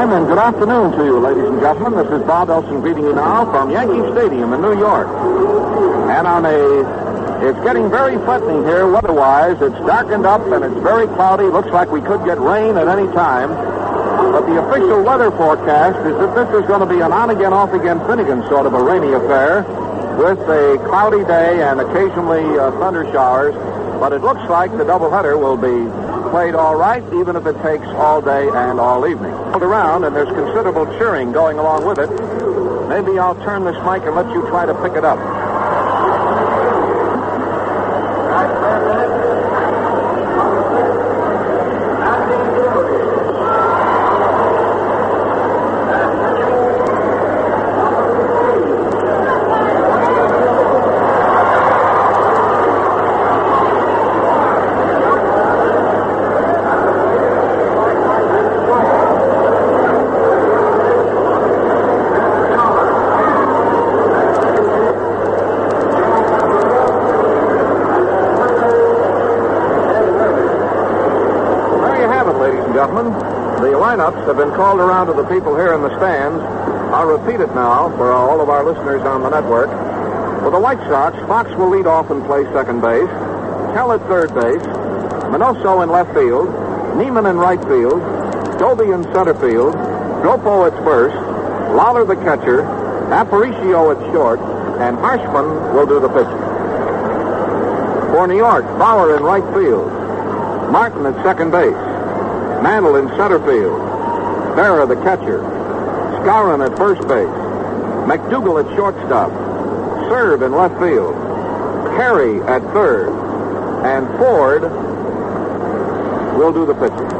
morning and good afternoon to you, ladies and gentlemen. This is Bob Elson greeting you now from Yankee Stadium in New York. And it's getting very threatening here weather-wise. It's darkened up and it's very cloudy. Looks like we could get rain at any time. But the official weather forecast is that this is going to be an on-again, off-again Finnegan sort of a rainy affair with a cloudy day and occasionally thunder showers. But it looks like the doubleheader will be played all right, even if it takes all day and all evening. Hold around, and there's considerable cheering going along with it. Maybe I'll turn this mic and let you try to pick it up. The lineups have been called around to the people here in the stands. I'll repeat it now for all of our listeners on the network. For the White Sox, Fox will lead off and play second base, Kell at third base, Minoso in left field, Neiman in right field, Doby in center field, Dropo at first, Lawler the catcher, Aparicio at short, and Harshman will do the pitching. For New York, Bauer in right field, Martin at second base, Mantle in center field, Berra the catcher, Skowron at first base, McDougal at shortstop, Serve in left field, Carey at third, and Ford will do the pitching.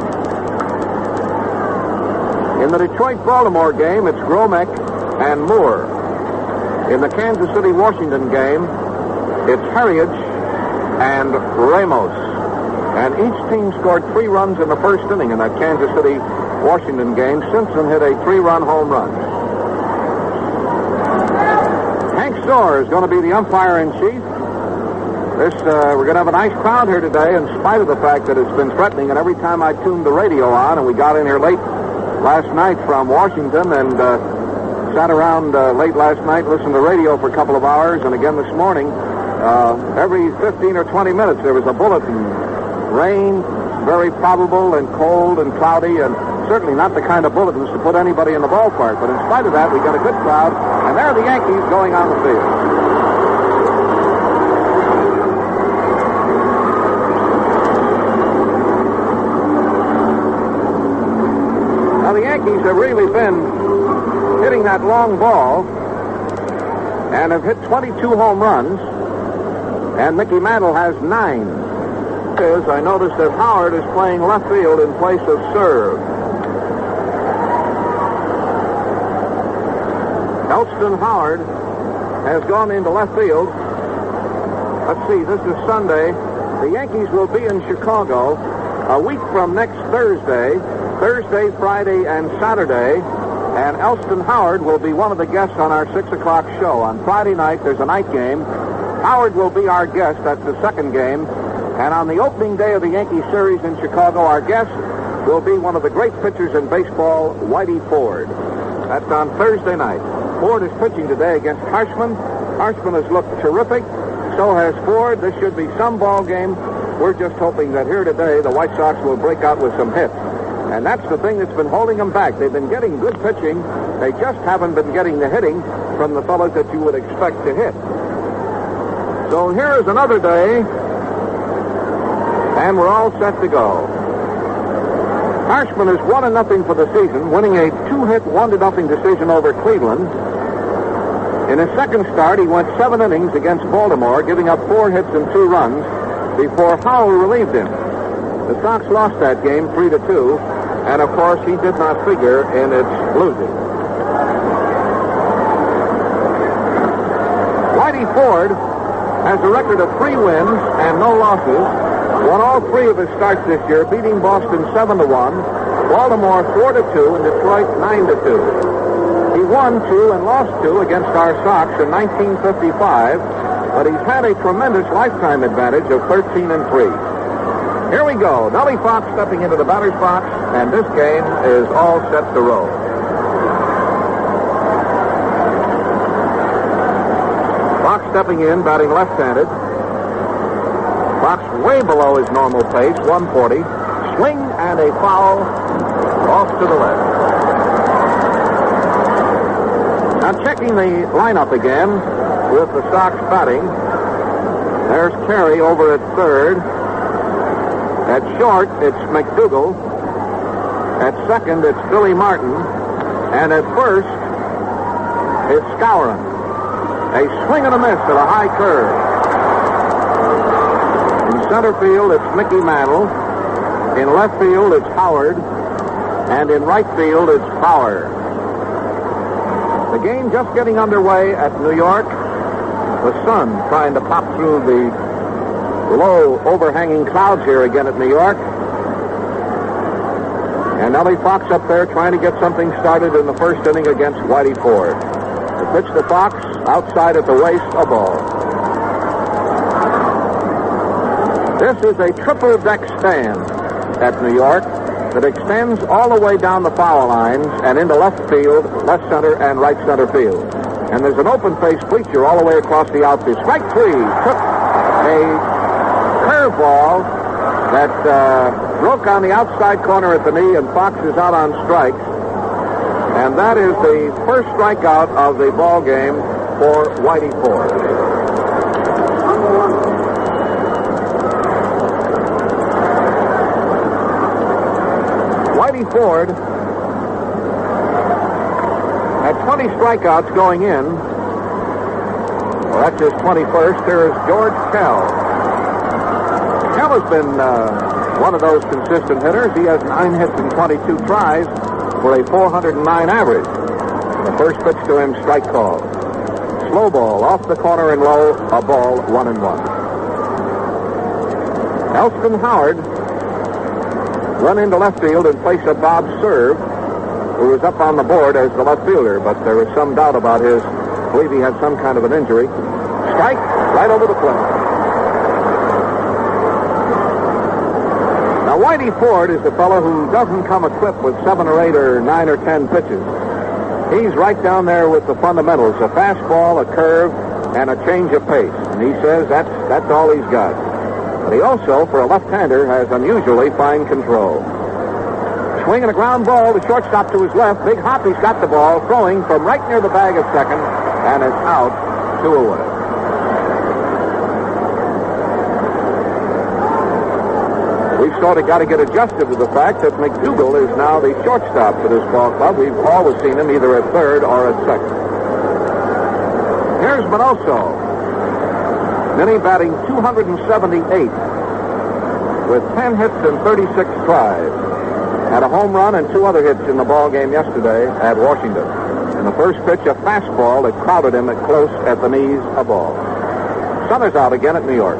In the Detroit-Baltimore game, it's Gromek and Moore. In the Kansas City-Washington game, it's Heriage and Ramos. And each team scored 3 runs in the first inning in that Kansas City-Washington game. Simpson hit a 3-run home run. Hank Storr is going to be the umpire-in-chief. We're going to have a nice crowd here today in spite of the fact that it's been threatening. And every time I tuned the radio on, and we got in here late last night from Washington and sat around late last night, listened to radio for a couple of hours, and again this morning, every 15 or 20 minutes there was a bulletin. Rain, very probable, and cold and cloudy, and certainly not the kind of bulletins to put anybody in the ballpark. But in spite of that, we got a good crowd, and there are the Yankees going on the field. Now, the Yankees have really been hitting that long ball and have hit 22 home runs, and Mickey Mantle has 9. I noticed that Howard is playing left field in place of Serve. Elston Howard has gone into left field. Let's see, this is Sunday. The Yankees will be in Chicago a week from next Thursday, Friday, and Saturday. And Elston Howard will be one of the guests on our 6 o'clock show. On Friday night, there's a night game. Howard will be our guest. That's the second game. And on the opening day of the Yankee series in Chicago, our guest will be one of the great pitchers in baseball, Whitey Ford. That's on Thursday night. Ford is pitching today against Harshman. Harshman has looked terrific. So has Ford. This should be some ball game. We're just hoping that here today the White Sox will break out with some hits. And that's the thing that's been holding them back. They've been getting good pitching. They just haven't been getting the hitting from the fellows that you would expect to hit. So here is another day. And we're all set to go. Harshman is 1-0 for the season, winning a 2-hit, 1-0 decision over Cleveland. In his second start, he went 7 innings against Baltimore, giving up 4 hits and 2 runs before Howell relieved him. The Sox lost that game 3-2, and of course he did not figure in its losing. Whitey Ford has a record of 3 wins and no losses. Won all 3 of his starts this year, beating Boston 7-1, Baltimore 4-2, and Detroit 9-2. He won 2 and lost 2 against our Sox in 1955, but he's had a tremendous lifetime advantage of 13-3. Here we go. Nellie Fox stepping into the batter's box, and this game is all set to roll. Fox stepping in, batting left-handed. Fox way below his normal pace, 140. Swing and a foul off to the left. Now checking the lineup again with the Sox batting. There's Carey over at third. At short, it's McDougal. At second, it's Billy Martin. And at first, it's Skowron. A swing and a miss at a high curve. In center field, it's Mickey Mantle. In left field, it's Howard. And in right field, it's Bauer. The game just getting underway at New York. The sun trying to pop through the low overhanging clouds here again at New York. And Nellie Fox up there trying to get something started in the first inning against Whitey Ford. The pitch to Fox, outside at the waist, a ball. This is a triple deck stand at New York that extends all the way down the foul lines and into left field, left center, and right center field. And there's an open-faced bleacher all the way across the outfield. Strike three took a curveball that broke on the outside corner at the knee, and Fox is out on strikes. And that is the first strikeout of the ball game for Whitey Ford. Whitey Ford had 20 strikeouts going in. Well, that's his 21st. Here is George Kell. Kell has been one of those consistent hitters. He has 9 hits and 22 tries for a 409 average. The first pitch to him, strike call. Slow ball off the corner and low, a ball, 1-1. Elston Howard run into left field in place of Bob Serve, who was up on the board as the left fielder, but there was some doubt about his. I believe he had some kind of an injury. Strike right over the plate. Now, Whitey Ford is the fellow who doesn't come equipped with 7 or 8 or 9 or 10 pitches. He's right down there with the fundamentals, a fastball, a curve, and a change of pace. And he says that's all he's got. But he also, for a left-hander, has unusually fine control. Swing and a ground ball, the shortstop to his left. Big hop, he's got the ball, throwing from right near the bag at second, and it's out, 2 away. We've sort of got to get adjusted to the fact that McDougal is now the shortstop for this ball club. We've always seen him either at third or at second. Here's Minoso. Minnie batting 278 with 10 hits and 36 tries. Had a home run and 2 other hits in the ball game yesterday at Washington. In the first pitch, a fastball that crowded him at close at the knees, a ball. Summer's out again at New York.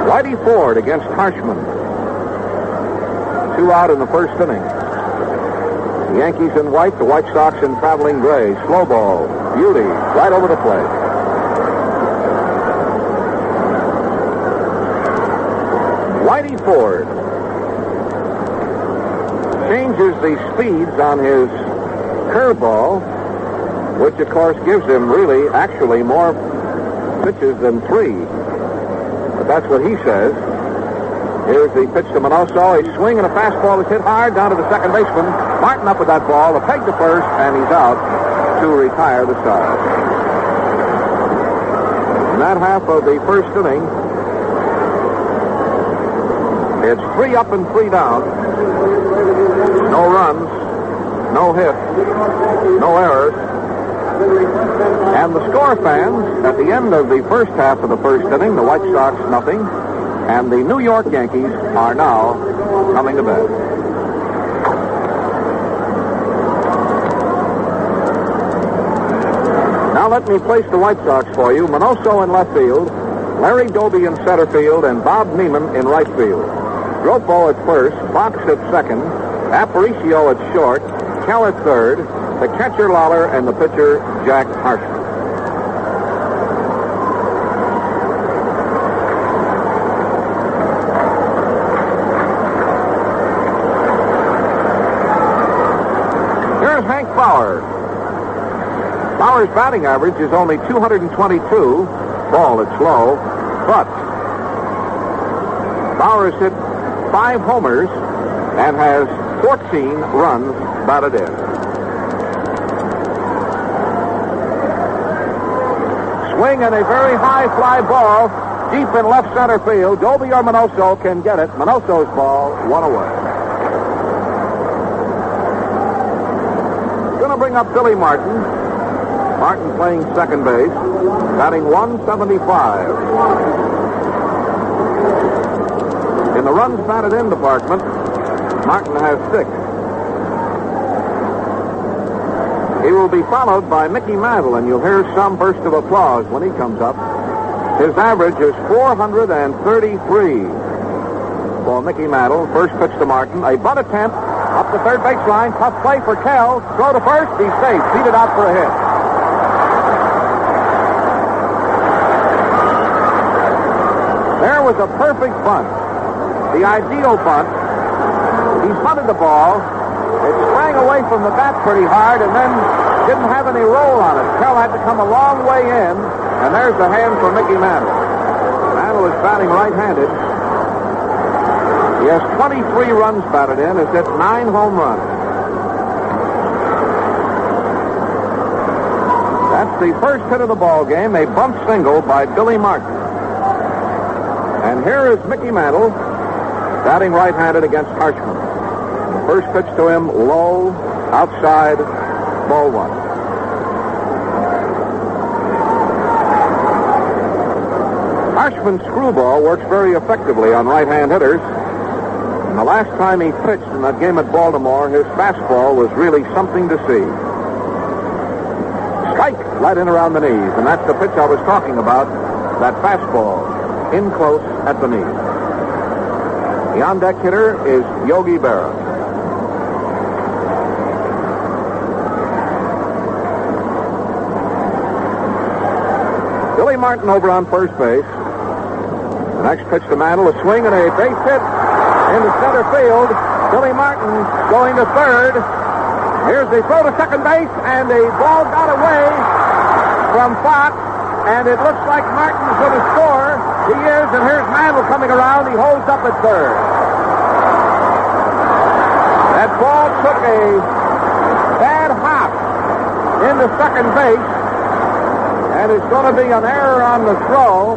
Whitey Ford against Harshman. 2 out in the first inning. The Yankees in white, the White Sox in traveling gray. Slow ball, beauty, right over the plate. Whitey Ford changes the speeds on his curveball, which of course gives him really, actually more pitches than 3. But that's what he says. Here's the pitch to Minoso. A swing and a fastball that's hit hard down to the second baseman. Martin up with that ball, a peg to first, and he's out to retire the side. In that half of the first inning, it's 3 up and 3 down. No runs, no hits, no errors. And the score, fans, at the end of the first half of the first inning, the White Sox nothing, and the New York Yankees are now coming to bed. Now let me place the White Sox for you. Minoso in left field, Larry Doby in center field, and Bob Neiman in right field. Dropo at first, Fox at second, Aparicio at short, Kell at third, the catcher Lawler, and the pitcher Jack Harshman. Here's Hank Bauer. Bauer's batting average is only 222. Ball, it's low, but Bauer has hit 5 homers and has 14 runs batted in. Swing and a very high fly ball deep in left center field. Doby or Minoso can get it. Minoso's ball, 1 away. Going to bring up Billy Martin. Martin playing second base, batting 175. In the runs batted in department, Martin has 6. He will be followed by Mickey Mantle, and you'll hear some burst of applause when he comes up. His average is 433 for Mickey Mantle. First pitch to Martin. A bunt attempt up the third baseline. Tough play for Kell. Throw to first. He's safe. Beat it out for a hit. There was a perfect bunt. The ideal bunt. He bunted the ball. It sprang away from the bat pretty hard and then didn't have any roll on it. Kell had to come a long way in, and there's the hand for Mickey Mantle. Mantle is batting right-handed. He has 23 runs batted in, has hit 9 home runs. That's the first hit of the ball game, a bunt single by Billy Martin. And here is Mickey Mantle batting right-handed against Harshman. First pitch to him, low, outside, ball 1. Harshman's screwball works very effectively on right-hand hitters. And the last time he pitched in that game at Baltimore, his fastball was really something to see. Strike right in around the knees, and that's the pitch I was talking about, that fastball, in close at the knees. The on-deck hitter is Yogi Berra. Billy Martin over on first base. The next pitch to Mantle, a swing and a base hit into center field. Billy Martin going to third. Here's the throw to second base, and the ball got away from Fox, and it looks like Martin's going to score. He is, and here's Mantle coming around. He holds up at third. That ball took a bad hop into second base, and it's going to be an error on the throw.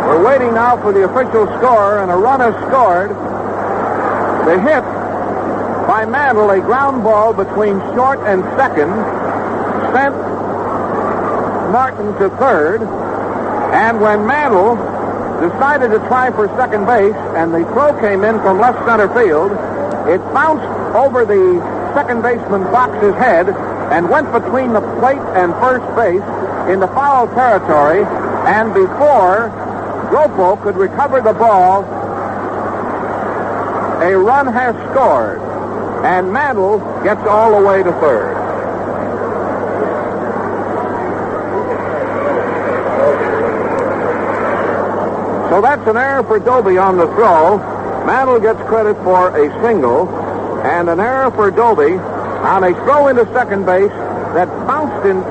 We're waiting now for the official score, and a run has scored. The hit by Mantle, a ground ball between short and second, sent Martin to third. And when Mantle decided to try for second base, and the throw came in from left center field, it bounced over the second baseman Fox's head and went between the plate and first base into foul territory. And before Gropo could recover the ball, a run has scored, and Mantle gets all the way to third. So that's an error for Doby on the throw. Mantle gets credit for a single, and an error for Doby on a throw into second base that bounced in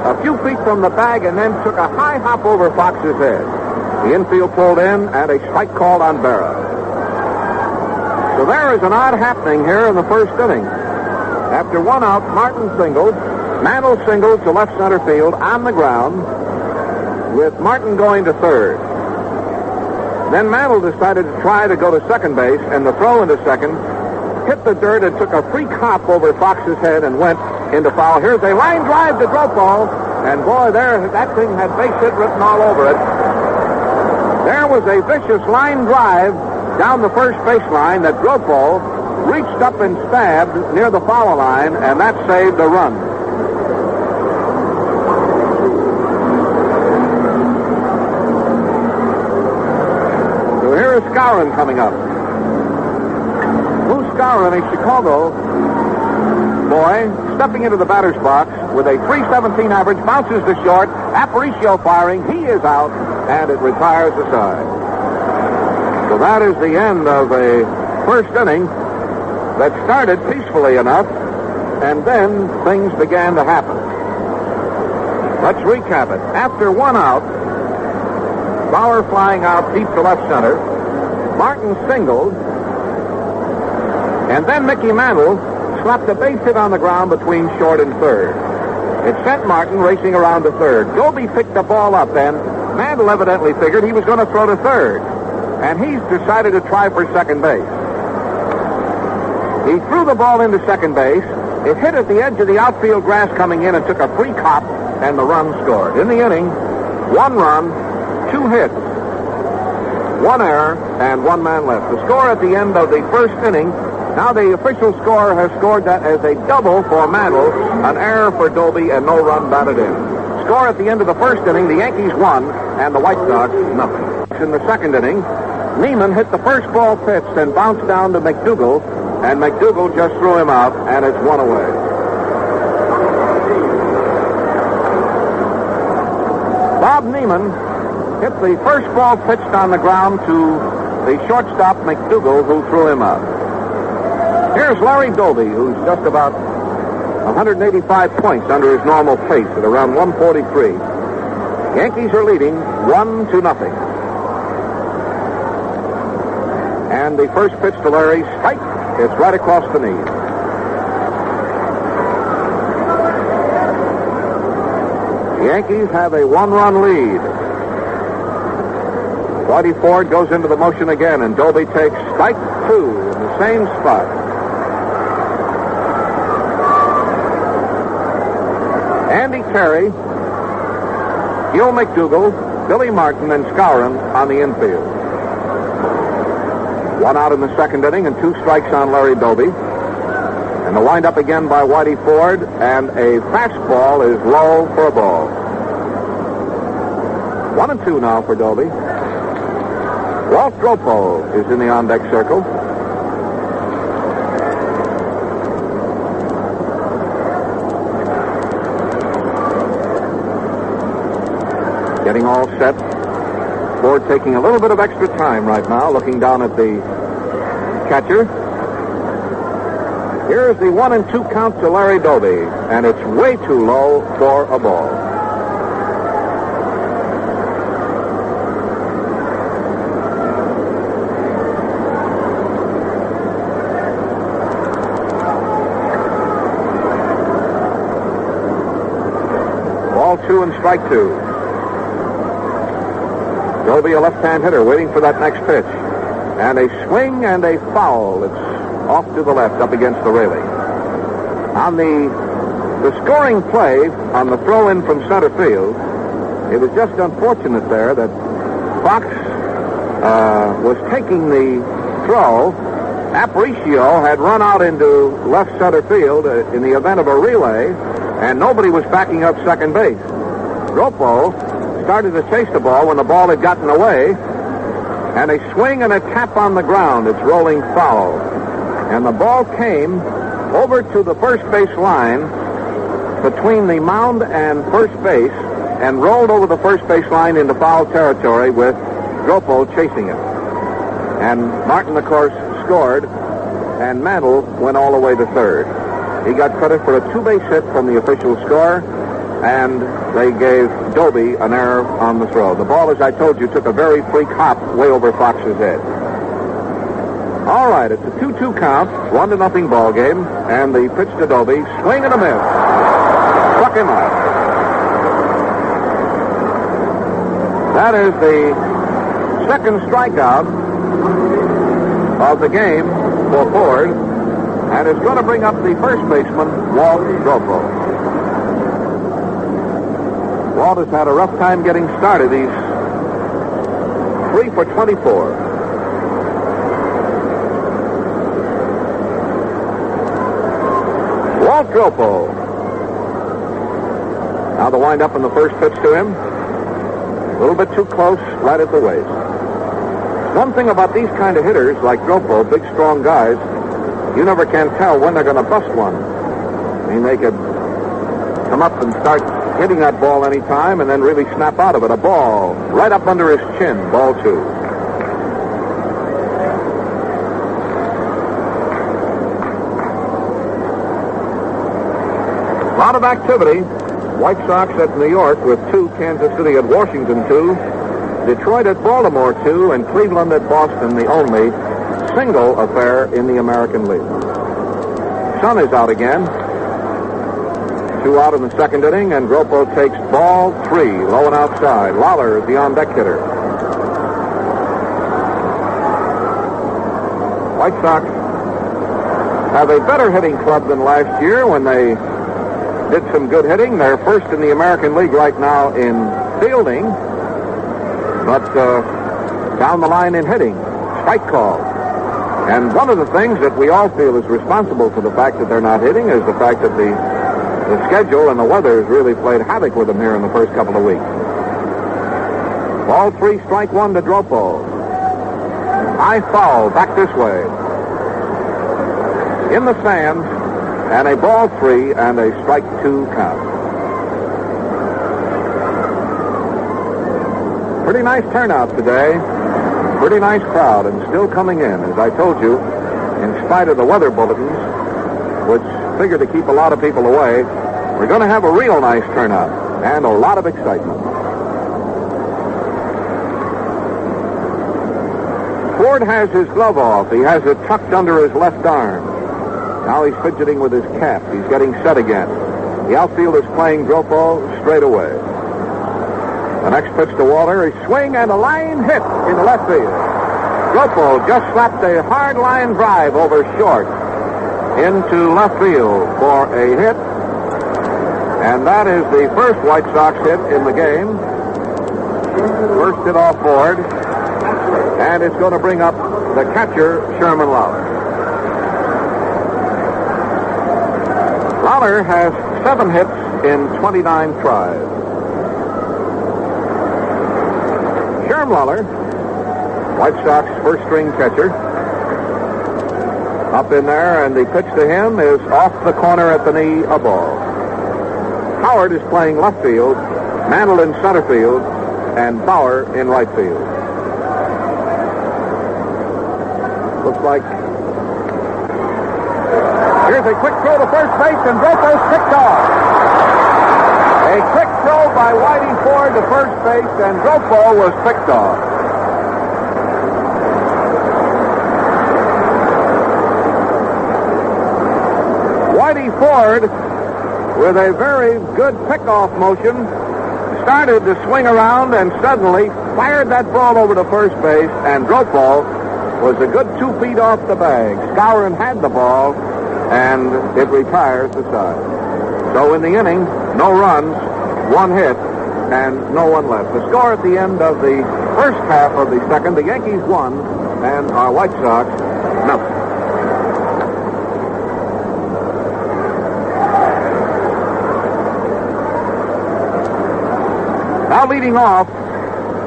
a few feet from the bag and then took a high hop over Fox's head. The infield pulled in, and a strike called on Berra. So there is an odd happening here in the first inning. After 1 out, Martin singles. Mantle singles to left center field on the ground, with Martin going to third. Then Mantle decided to try to go to second base, and the throw into second hit the dirt and took a freak hop over Fox's head and went into foul. Here's a line drive to Gropo, and boy, there, that thing had base hit written all over it. There was a vicious line drive down the first baseline that Gropo reached up and stabbed near the foul line, and that saved a run. So here is Skowron coming up. Lou Skowron Skowron, a Chicago boy, stepping into the batter's box with a .317 average, bounces to short. Aparicio firing. He is out, and it retires the side. So that is the end of a first inning that started peacefully enough, and then things began to happen. Let's recap it. After one out, Bauer flying out deep to left center, Martin singled, and then Mickey Mantle slapped a base hit on the ground between short and third. It sent Martin racing around to third. Doby picked the ball up, and Mantle evidently figured he was going to throw to third, and he's decided to try for second base. He threw the ball into second base. It hit at the edge of the outfield grass coming in and took a free hop, and the run scored. In the inning, 1 run, 2 hits, 1 error, and 1 man left. The score at the end of the first inning, now the official score has scored that as a double for Mantle, an error for Doby, and no run batted in. Score at the end of the first inning, the Yankees won, and the White Sox nothing. In the second inning, Neiman hit the first ball pitched and bounced down to McDougal, and McDougal just threw him out, and it's 1 away. Bob Neiman hit the first ball pitched on the ground to the shortstop McDougal, who threw him out. Here's Larry Doby, who's just about 185 points under his normal pace at around 143. Yankees are leading 1-0. And the first pitch to Larry, strike. It's right across the knee. The Yankees have a 1-run lead. Whitey Ford goes into the motion again, and Doby takes strike 2 in the same spot. Andy Carey, Gil McDougal, Billy Martin, and Skowron on the infield. 1 out in the second inning and 2 strikes on Larry Doby. And the windup again by Whitey Ford, and a fastball is low for a ball. 1-2 now for Doby. Walt Dropo is in the on-deck circle. Getting all set. Ford taking a little bit of extra time right now, looking down at the catcher. Here's the 1-2 count to Larry Doby, and it's way too low for a ball. Ball 2 and strike 2. Doby, a left-hand hitter, waiting for that next pitch. And a swing and a foul. It's off to the left, up against the railing. On the scoring play, on the throw-in from center field, it was just unfortunate there that Fox was taking the throw. Aparicio had run out into left center field in the event of a relay, and nobody was backing up second base. Dropo started to chase the ball when the ball had gotten away, and a swing and a tap on the ground. It's rolling foul. And the ball came over to the first base line between the mound and first base and rolled over the first base line into foul territory with Dropo chasing it. And Martin, of course, scored, and Mantle went all the way to third. He got credit for a 2-base hit from the official score, and they gave Doby an error on the throw. The ball, as I told you, took a very freak hop way over Fox's head. All right, it's a 2-2 count, 1-0 ball game, and the pitch to Doby, swing and a miss. Struck him out. That is the second strikeout of the game for Ford, and it's going to bring up the first baseman, Walt Dropo. Walt has had a rough time getting started. He's 3 for 24. Walt Dropo. Now the windup in the first pitch to him. A little bit too close, right at the waist. One thing about these kind of hitters, like Dropo, big, strong guys, you never can tell when they're going to bust one. I mean, they could come up and start hitting that ball any time and then really snap out of it. A ball right up under his chin, ball 2. A lot of activity. White Sox at New York with 2, Kansas City at Washington 2, Detroit at Baltimore 2, and Cleveland at Boston, the only single affair in the American League. Sun is out again. 2 out in the second inning, and Gropo takes ball 3, low and outside. Lawler is the on-deck hitter. White Sox have a better hitting club than last year when they did some good hitting. They're first in the American League right now in fielding, but down the line in hitting, strike calls. And one of the things that we all feel is responsible for the fact that they're not hitting is the fact that the schedule and the weather has really played havoc with them here in the first couple of weeks. Ball 3, strike 1 to Dropo. High foul back this way. In the stands, and a ball 3 and a strike 2 count. Pretty nice turnout today. Pretty nice crowd, and still coming in. As I told you, in spite of the weather bulletins, which figure to keep a lot of people away, we're going to have a real nice turnout and a lot of excitement. Ford has his glove off. He has it tucked under his left arm. Now he's fidgeting with his cap. He's getting set again. The outfield is playing Gropo straight away. The next pitch to Waller, a swing and a line hit in the left field. Gropo just slapped a hard line drive over short into left field for a hit. And that is the first White Sox hit in the game. First hit off Ford. And it's going to bring up the catcher, Sherman Lawler. Lawler has 7 hits in 29 tries. Sherm Lawler, White Sox first-string catcher, up in there, and the pitch to him is off the corner at the knee, a ball. Howard is playing left field, Mantle in center field, and Bauer in right field. Looks like here's a quick throw to first base, and Gropo's picked off. A quick throw by Whitey Ford to first base, and Gropo was picked off. Whitey Ford, with a very good pickoff motion, started to swing around and suddenly fired that ball over to first base, and Gropo was a good 2 feet off the bag. Skowron had the ball, and it retires the side. So in the inning, no runs, 1 hit, and no one left. The score at the end of the first half of the second, the Yankees 1, and our White Sox, nothing. Now leading off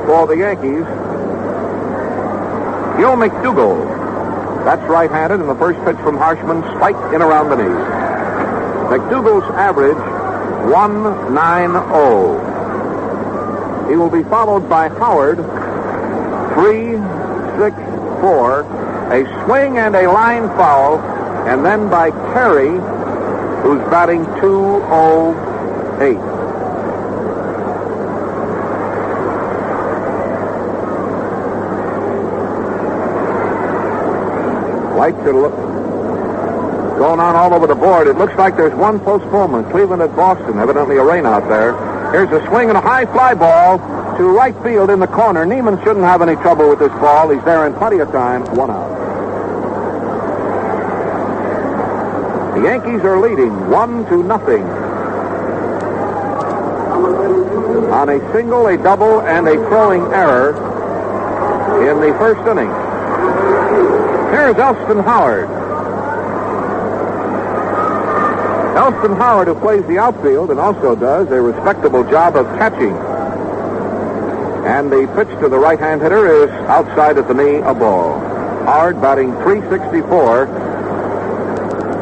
for the Yankees, Gil McDougall. That's right-handed, and the first pitch from Harshman spiked in around the knee. McDougall's average, 1.90. He will be followed by Howard, 3.64. A swing and a line foul, and then by Terry, who's batting 2.08. Lights are going on all over the board. It looks like there's one postponement. Cleveland at Boston. Evidently a rain out there. Here's a swing and a high fly ball to right field in the corner. Neiman shouldn't have any trouble with this ball. He's there in plenty of time. 1 out. The Yankees are leading 1-0. On a single, a double, and a throwing error in the first inning. Here's Elston Howard. Elston Howard, who plays the outfield and also does a respectable job of catching. And the pitch to the right-hand hitter is outside at the knee, a ball. Howard batting 3.64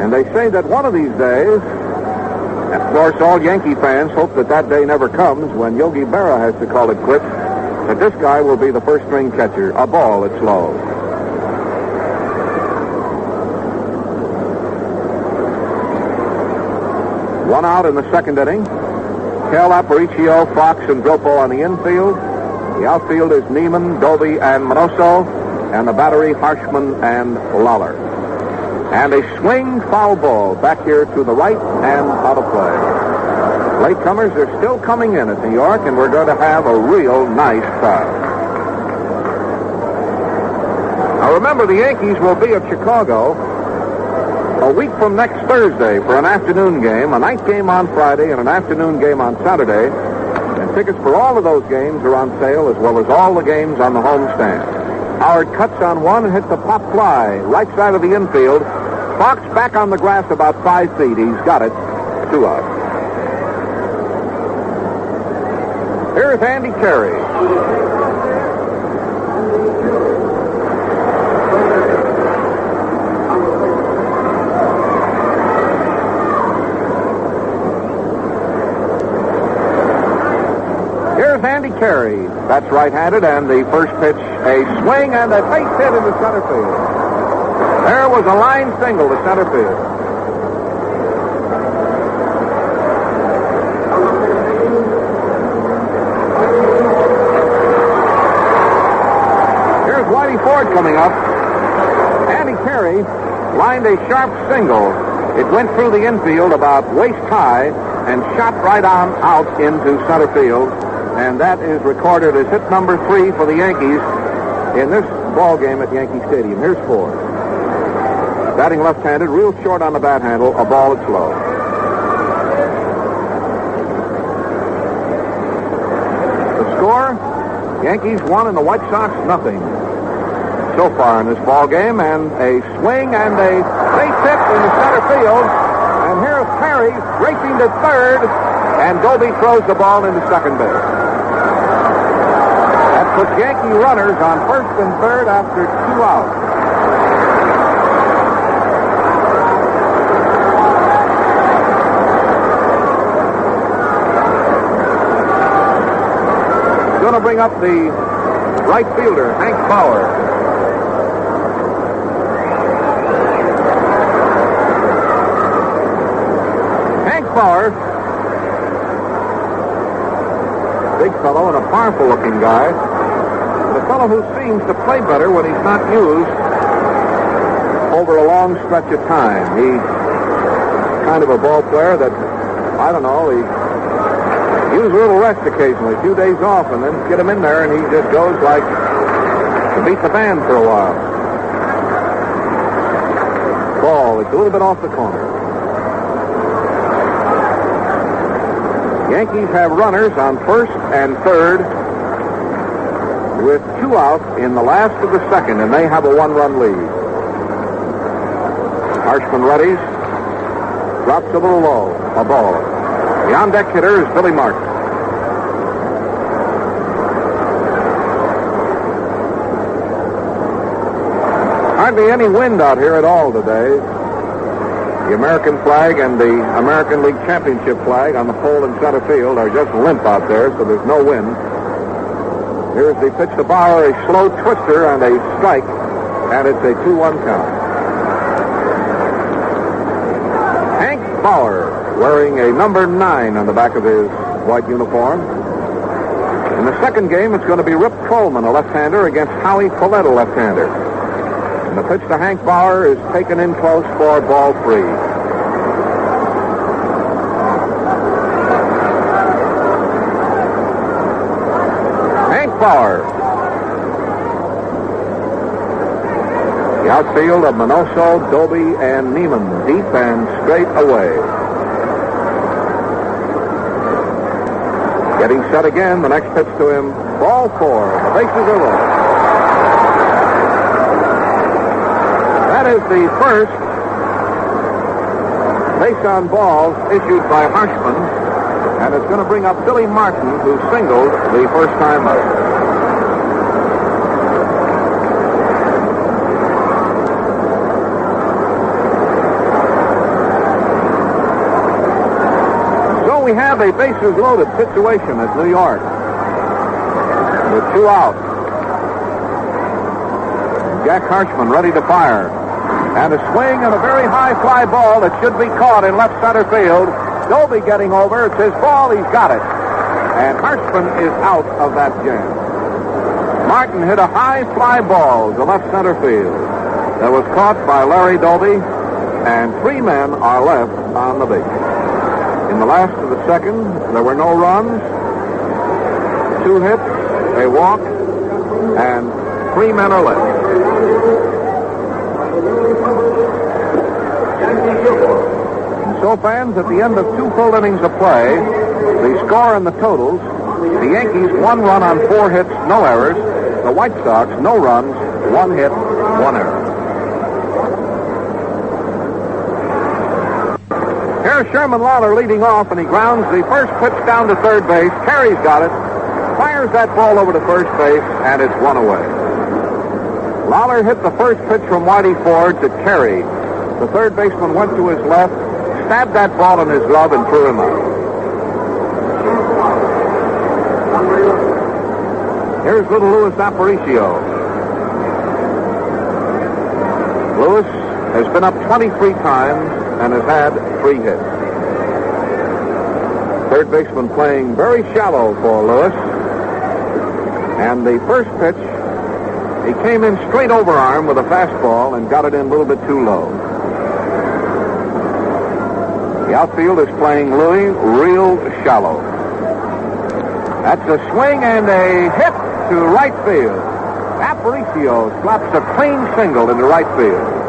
And they say that one of these days, of course, all Yankee fans hope that that day never comes when Yogi Berra has to call it quits, that this guy will be the first string catcher. A ball that's low. One out in the second inning. Kell, Aparicio, Fox, and Dropo on the infield. The outfield is Neiman, Doby, and Minoso, and the battery, Harshman and Lawler. And a swing foul ball back here to the right and out of play. Latecomers are still coming in at New York, and we're going to have a real nice crowd. Now remember, the Yankees will be at Chicago a week from next Thursday for an afternoon game, a night game on Friday, and an afternoon game on Saturday. And tickets for all of those games are on sale, as well as all the games on the homestand. Howard cuts on one and hits a pop fly right side of the infield. Fox back on the grass about 5 feet. He's got it. 2 out. Here's Andy Carey. Andy Carey. That's right-handed, and the first pitch, a swing and a base hit into center field. There was a line single to center field. Here's Whitey Ford coming up. Andy Carey lined a sharp single. It went through the infield about waist high and shot right on out into center field. And that is recorded as hit number 3 for the Yankees in this ball game at Yankee Stadium. Here's Ford. Batting left-handed, real short on the bat handle, a ball that's low. The score, Yankees 1 and the White Sox nothing. So far in this ball game, and a swing and a base hit into center field. And here's Perry racing to third, and Doby throws the ball into second base. Puts Yankee runners on first and third after 2 outs. Going to bring up the right fielder, Hank Bauer. Hank Bauer, big fellow and a powerful-looking guy. A fellow who seems to play better when he's not used over a long stretch of time. He's kind of a ball player that, I don't know, he uses a little rest occasionally, a few days off, and then get him in there, and he just goes like to beat the band for a while. Ball, it's a little bit off the corner. Yankees have runners on first and third with 2 outs in the last of the second, and they have a 1-run lead. Harshman readies, drops a little low, a ball. The on-deck hitter is Billy Martin. Hardly any wind out here at all today. The American flag and the American League Championship flag on the pole in center field are just limp out there, so there's no wind. Here's the pitch to Bauer, a slow twister and a strike, and it's a 2-1 count. Hank Bauer, wearing a number 9 on the back of his white uniform. In the second game, it's going to be Rip Coleman, a left-hander, against Howie Collette, a left-hander. And the pitch to Hank Bauer is taken in close for ball 3. Bauer. The outfield of Minoso, Doby, and Neiman, deep and straight away. Getting set again, the next pitch to him, ball 4. The bases are loaded. That is the first base on balls issued by Harshman, and it's going to bring up Billy Martin, who singled the first time out. Now we have a bases-loaded situation at New York with 2 out. Jack Harshman ready to fire. And a swing and a very high fly ball that should be caught in left center field. Doby getting over. It's his ball. He's got it. And Harshman is out of that jam. Martin hit a high fly ball to left center field. That was caught by Larry Doby, and 3 men are left on the base. In the last of the second, there were no runs, 2 hits, a walk, and 3 men are left. And so, fans, at the end of 2 full innings of play, the score and the totals: the Yankees 1 run on 4 hits, no errors. The White Sox, no runs, 1 hit, 1 error. Here's Sherman Lawler leading off, and he grounds the first pitch down to third base. Carey's got it, fires that ball over to first base, and it's 1 away. Lawler hit the first pitch from Whitey Ford to Carey. The third baseman went to his left, stabbed that ball in his glove, and threw him out. Here's little Louis Aparicio. Louis has been up 23 times and has had 3 hits. Third baseman playing very shallow for Louis. And the first pitch, he came in straight overarm with a fastball and got it in a little bit too low. The outfield is playing Louis real shallow. That's a swing and a hit to right field. Aparicio slaps a clean single into right field.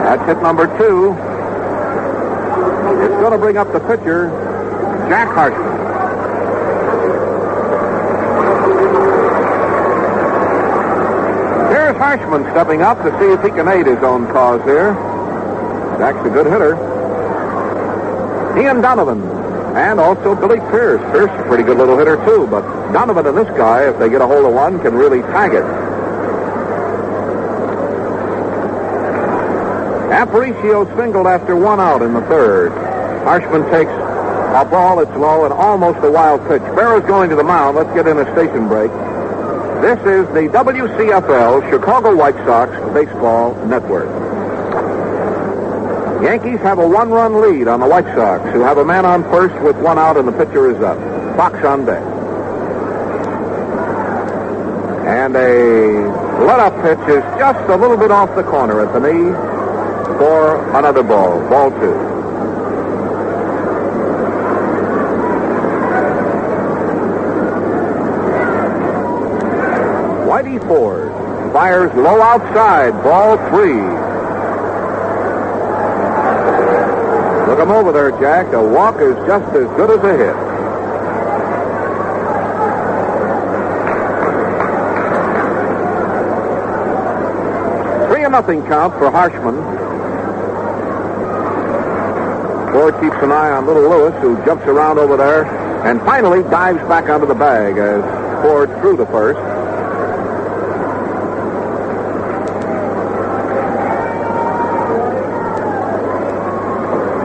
That's hit number 2. It's going to bring up the pitcher, Jack Harshman. Here's Harshman stepping up to see if he can aid his own cause here. Jack's a good hitter. Ian Donovan, and also Billy Pierce. Pierce is a pretty good little hitter, too, but Donovan and this guy, if they get a hold of one, can really tag it. Aparicio singled after 1 out in the third. Harshman takes a ball that's low and almost a wild pitch. Barrow's going to the mound. Let's get in a station break. This is the WCFL Chicago White Sox Baseball Network. Yankees have a 1-run lead on the White Sox, who have a man on first with 1 out, and the pitcher is up. Fox on deck. And a let-up pitch is just a little bit off the corner at the knee for another ball. Ball 2. Whitey Ford fires low outside. Ball 3. Look him over there, Jack. A walk is just as good as a hit. Nothing count for Harshman. Ford keeps an eye on little Lewis, who jumps around over there and finally dives back onto the bag as Ford threw the first.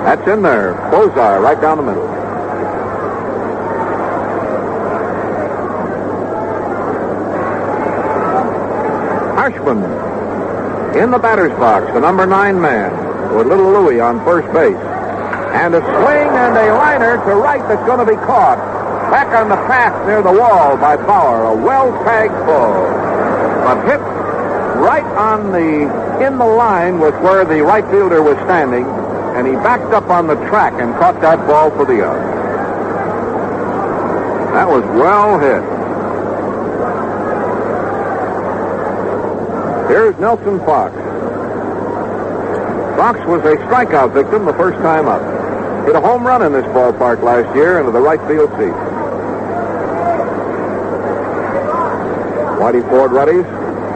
That's in there. Bullseye right down the middle. Harshman in the batter's box, the number 9 man, with little Louis on first base. And a swing and a liner to right that's going to be caught. Back on the path near the wall by Bauer. A well-tagged ball. But hit right on in the line was where the right fielder was standing, and he backed up on the track and caught that ball for the out. That was well hit. Here's Nelson Fox. Fox was a strikeout victim the first time up. Hit a home run in this ballpark last year into the right field seat. Whitey Ford readies.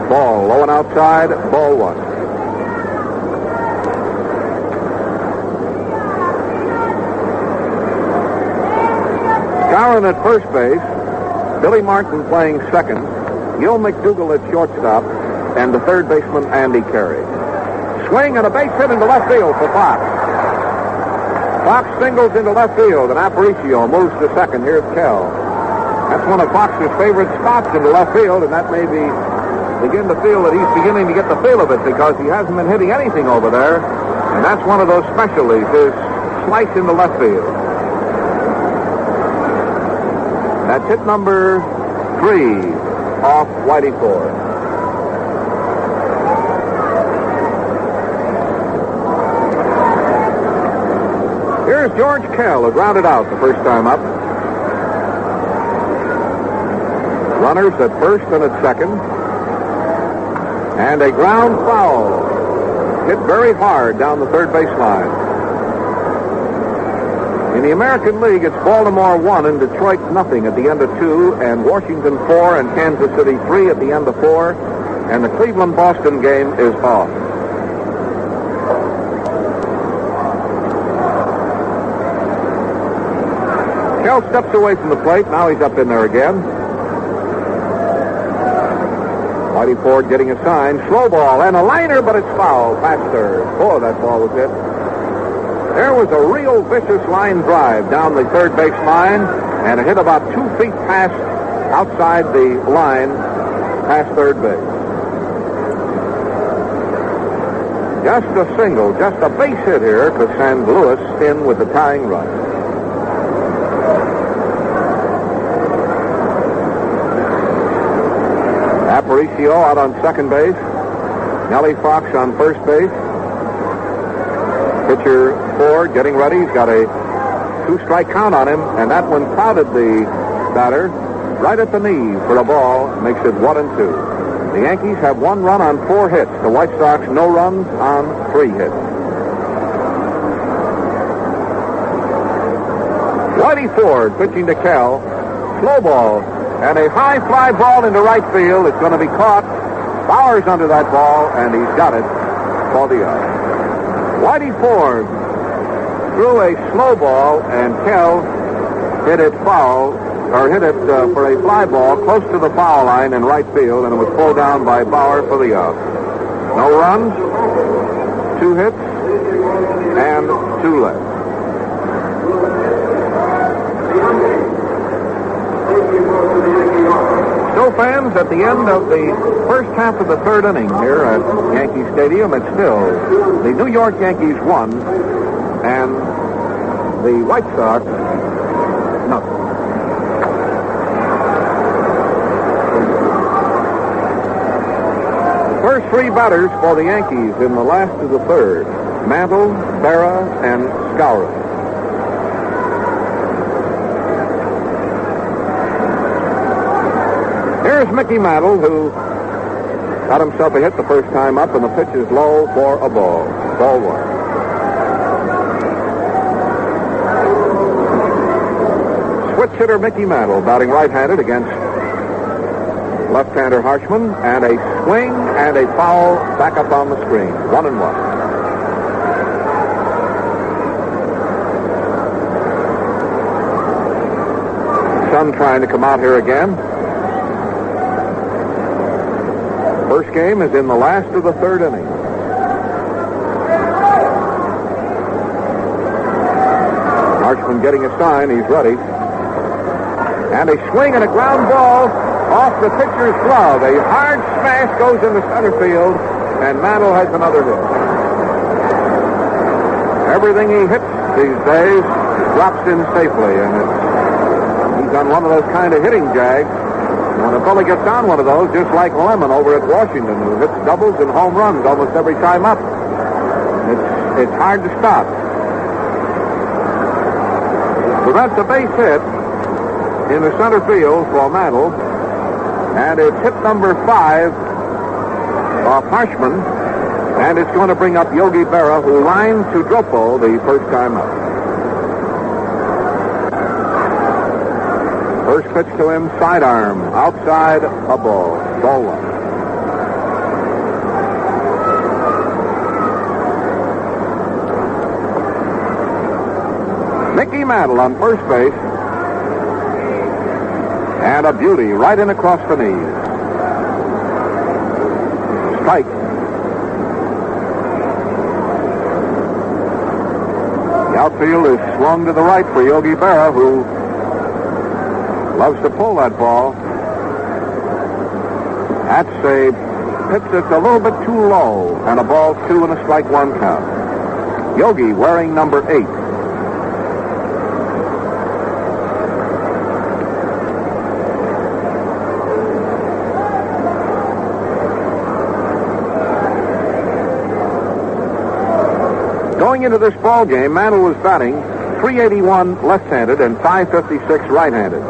Ball low and outside. Ball 1. Skowron at first base. Billy Martin playing second. Gil McDougall at shortstop. And the third baseman, Andy Carey. swing and a base hit into left field for Fox. Fox singles into left field, and Aparicio moves to second. Here's Kell. That's one of Fox's favorite spots into left field, and that may begin to feel that he's beginning to get the feel of it because he hasn't been hitting anything over there, and that's one of those specialties, his slice into left field. That's hit number 3 off Whitey Ford. Here's George Kell, who grounded out the first time up. Runners at first and at second. And a ground foul. Hit very hard down the third base line. In the American League, it's Baltimore 1 and Detroit nothing at the end of 2, and Washington 4 and Kansas City 3 at the end of 4, and the Cleveland-Boston game is off. Kell steps away from the plate. Now he's up in there again. Whitey Ford getting a sign. Slow ball and a liner, but it's foul. Past third. Oh, that ball was hit. There was a real vicious line drive down the third base line, and it hit about 2 feet past outside the line, past third base. Just a single, just a base hit here could send Lewis in with the tying run. Aparicio out on second base. Nellie Fox on first base. Pitcher Ford getting ready. He's got a 2-strike count on him, and that one clouded the batter right at the knee for a ball. Makes it 1-2. The Yankees have 1 run on 4 hits. The White Sox no runs on 3 hits. Whitey Ford pitching to Kell. Slow ball. And a high fly ball into right field. It's going to be caught. Bauer's under that ball, and he's got it for the out. Whitey Ford threw a slow ball, and Kell hit it foul, or hit it for a fly ball close to the foul line in right field, and it was pulled down by Bauer for the out. No runs, 2 hits, and 2 left. Still fans at the end of the first half of the third inning here at Yankee Stadium. It's still the New York Yankees 1 and the White Sox nothing. First 3 batters for the Yankees in the last of the third. Mantle, Berra, and Skowron. Here's Mickey Mantle, who got himself a hit the first time up, and the pitch is low for a ball. Ball 1. Switch hitter Mickey Mantle batting right-handed against left-hander Harshman, and a swing and a foul back up on the screen. 1-1. Sun trying to come out here again. First game is in the last of the third inning. Harshman getting a sign. He's ready. And a swing and a ground ball off the pitcher's glove. A hard smash goes into center field, and Mantle has another hit. Everything he hits these days drops in safely, and he's on one of those kind of hitting jags. When a fellow gets on one of those, just like Lemon over at Washington, who hits doubles and home runs almost every time up, it's hard to stop. So that's a base hit in the center field for Mantle, and it's hit number 5 off Harshman, and it's going to bring up Yogi Berra, who lined to Dropo the first time up. First pitch to him, sidearm, outside a ball. Ball 1. Mickey Mantle on first base. And a beauty right in across the knees. Strike. outfield is swung to the right for Yogi Berra, who loves to pull that ball. That's a pitch that's a little bit too low, and a ball 2 and a strike 1 count. Yogi wearing number 8. Going into this ball game, Mantle was batting .381 left-handed and .556 right-handed.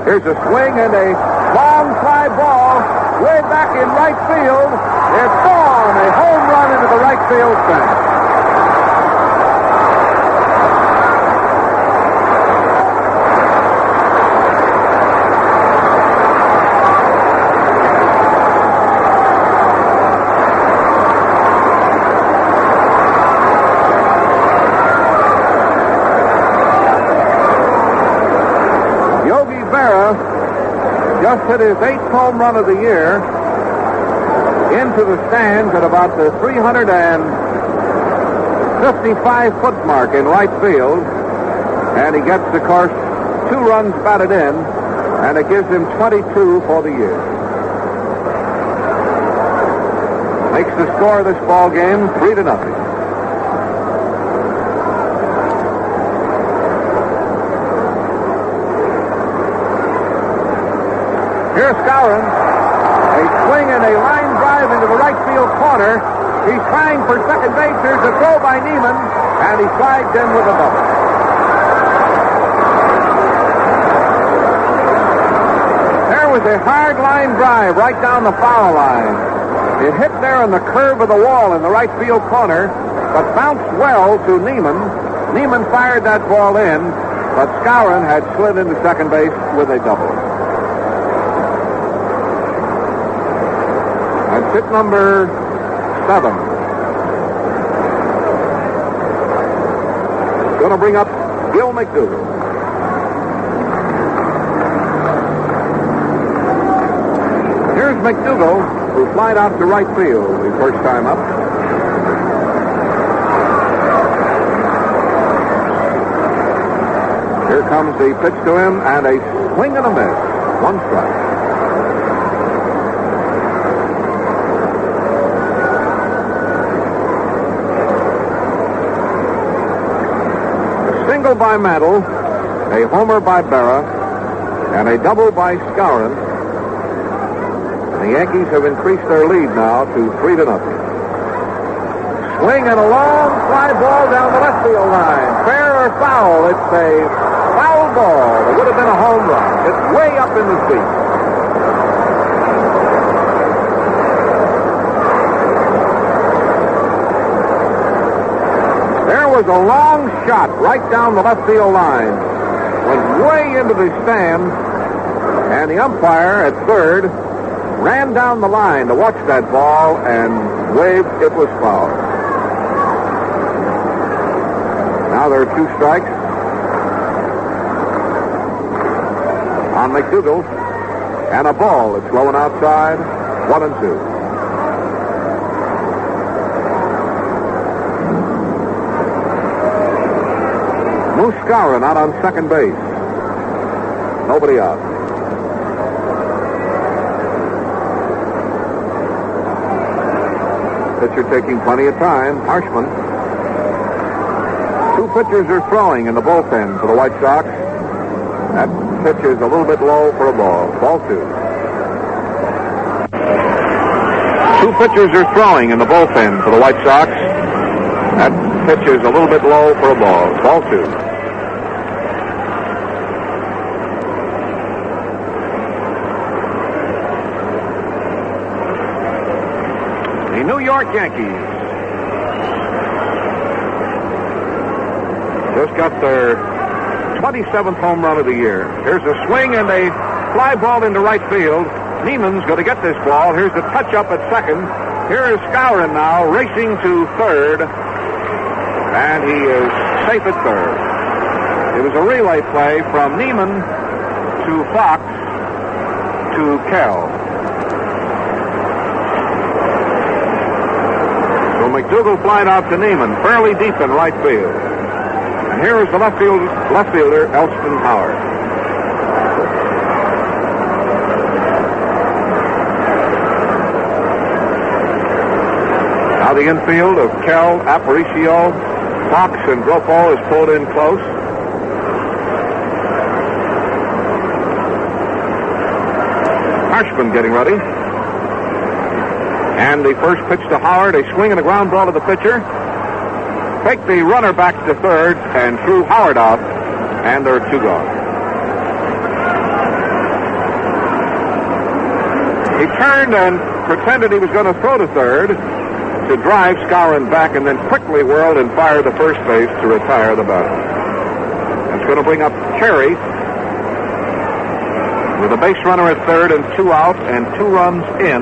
Here's a swing and a long fly ball way back in right field. It's gone. A home run into the right field fence. Just hit his 8th home run of the year into the stands at about the 355-foot mark in right field. And he gets, of course, 2 runs batted in, and it gives him 22 for the year. Makes the score of this ball game 3-0. Here's Skowron. A swing and a line drive into the right field corner. He's trying for second base. Here's a throw by Neiman, and he slides in with a double. There was a hard line drive right down the foul line. It hit there on the curve of the wall in the right field corner, but bounced well to Neiman. Neiman fired that ball in, but Skowron had slid into second base with a double. Hit number 7. Going to bring up Gil McDougall. Here's McDougall, who flied out to right field the first time up. Here comes the pitch to him, and a swing and a miss. 1 strike. By Mantle, a homer by Berra, and a double by Skowron. The Yankees have increased their lead now to 3-0. Swing and a long fly ball down the left field line. Fair or foul? It's a foul ball. It would have been a home run. It's way up in the seat. Was a long shot right down the left field line. Went way into the stands, and the umpire at third ran down the line to watch that ball and waved it was foul. Now there are 2 strikes on McDougall, and a ball that's blowing outside. 1-2. Skowron out on second base. Nobody out. Pitcher taking plenty of time. Harshman. 2 pitchers are throwing in the bullpen for the White Sox. That pitch is a little bit low for a ball. Ball 2. 2 pitchers are throwing in the bullpen for the White Sox. That pitch is a little bit low for a ball. Ball 2. New York Yankees just got their 27th home run of the year. Here's a swing and a fly ball into right field. Neiman's going to get this ball. Here's the touch-up at second. Here is Skowron now racing to third, and he is safe at third. It was a relay play from Neiman to Fox to Kell. So McDougall flied out to Neiman, fairly deep in right field. And here is the left fielder, Elston Howard. Now the infield of Kell, Aparicio, Fox, and Grofo is pulled in close. Harshman getting ready. And the first pitch to Howard, a swing and a ground ball to the pitcher. Take the runner back to third and threw Howard out, and there are two gone. He turned and pretended he was going to throw to third to drive Skowron back, and then quickly whirled and fired the first base to retire the batter. That's going to bring up Terry with a base runner at third and two out and 2 runs in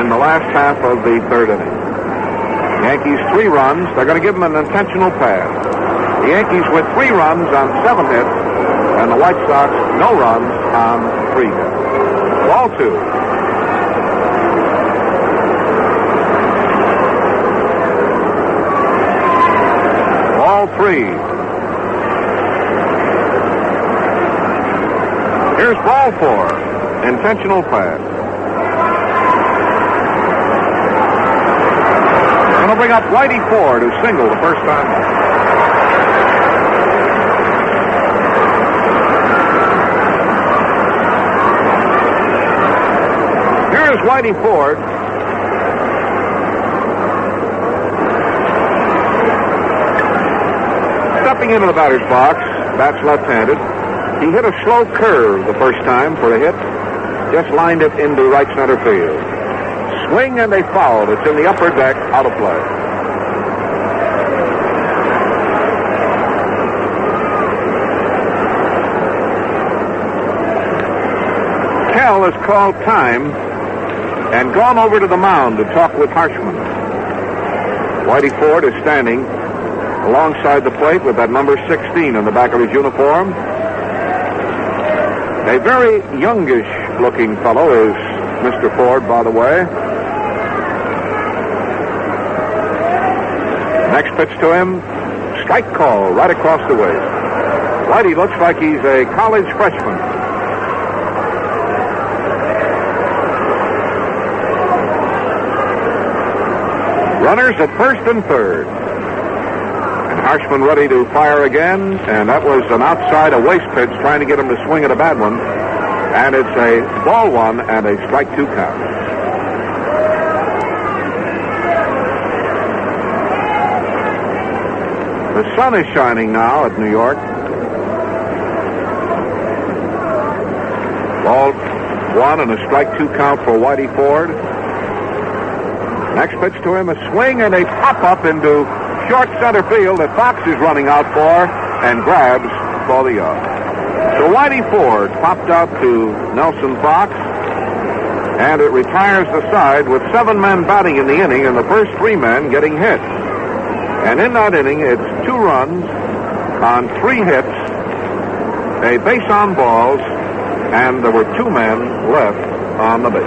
the last half of the third inning. Yankees 3 runs. They're going to give them an intentional pass. The Yankees with 3 runs on 7 hits, and the White Sox no runs on 3 hits. Ball 2. Ball 3. Here's ball 4. Intentional pass. Going to bring up Whitey Ford, who singled the first time. Here is Whitey Ford. Stepping into the batter's box, bats left-handed. He hit a slow curve the first time for a hit. Just lined it into right center field. Swing and a foul. It's in the upper deck, out of play. Kell has called time and gone over to the mound to talk with Harshman. Whitey Ford is standing alongside the plate with that number 16 on the back of his uniform. A very youngish-looking fellow is Mr. Ford, by the way. Next pitch to him, strike call right across the waist. Whitey looks like he's a college freshman. Runners at first and third. And Harshman ready to fire again, and that was an outside, a waste pitch, trying to get him to swing at a bad one. And it's a ball 1 and a strike 2 count. The sun is shining now at New York. Ball 1 and a strike 2 count for Whitey Ford. Next pitch to him, a swing and a pop-up into short center field that Fox is running out for and grabs for the yard. So Whitey Ford popped out to Nelson Fox, and it retires the side with 7 men batting in the inning and the first 3 men getting hit. And in that inning, it's 2 runs on 3 hits, a base on balls, and there were 2 men left on the base.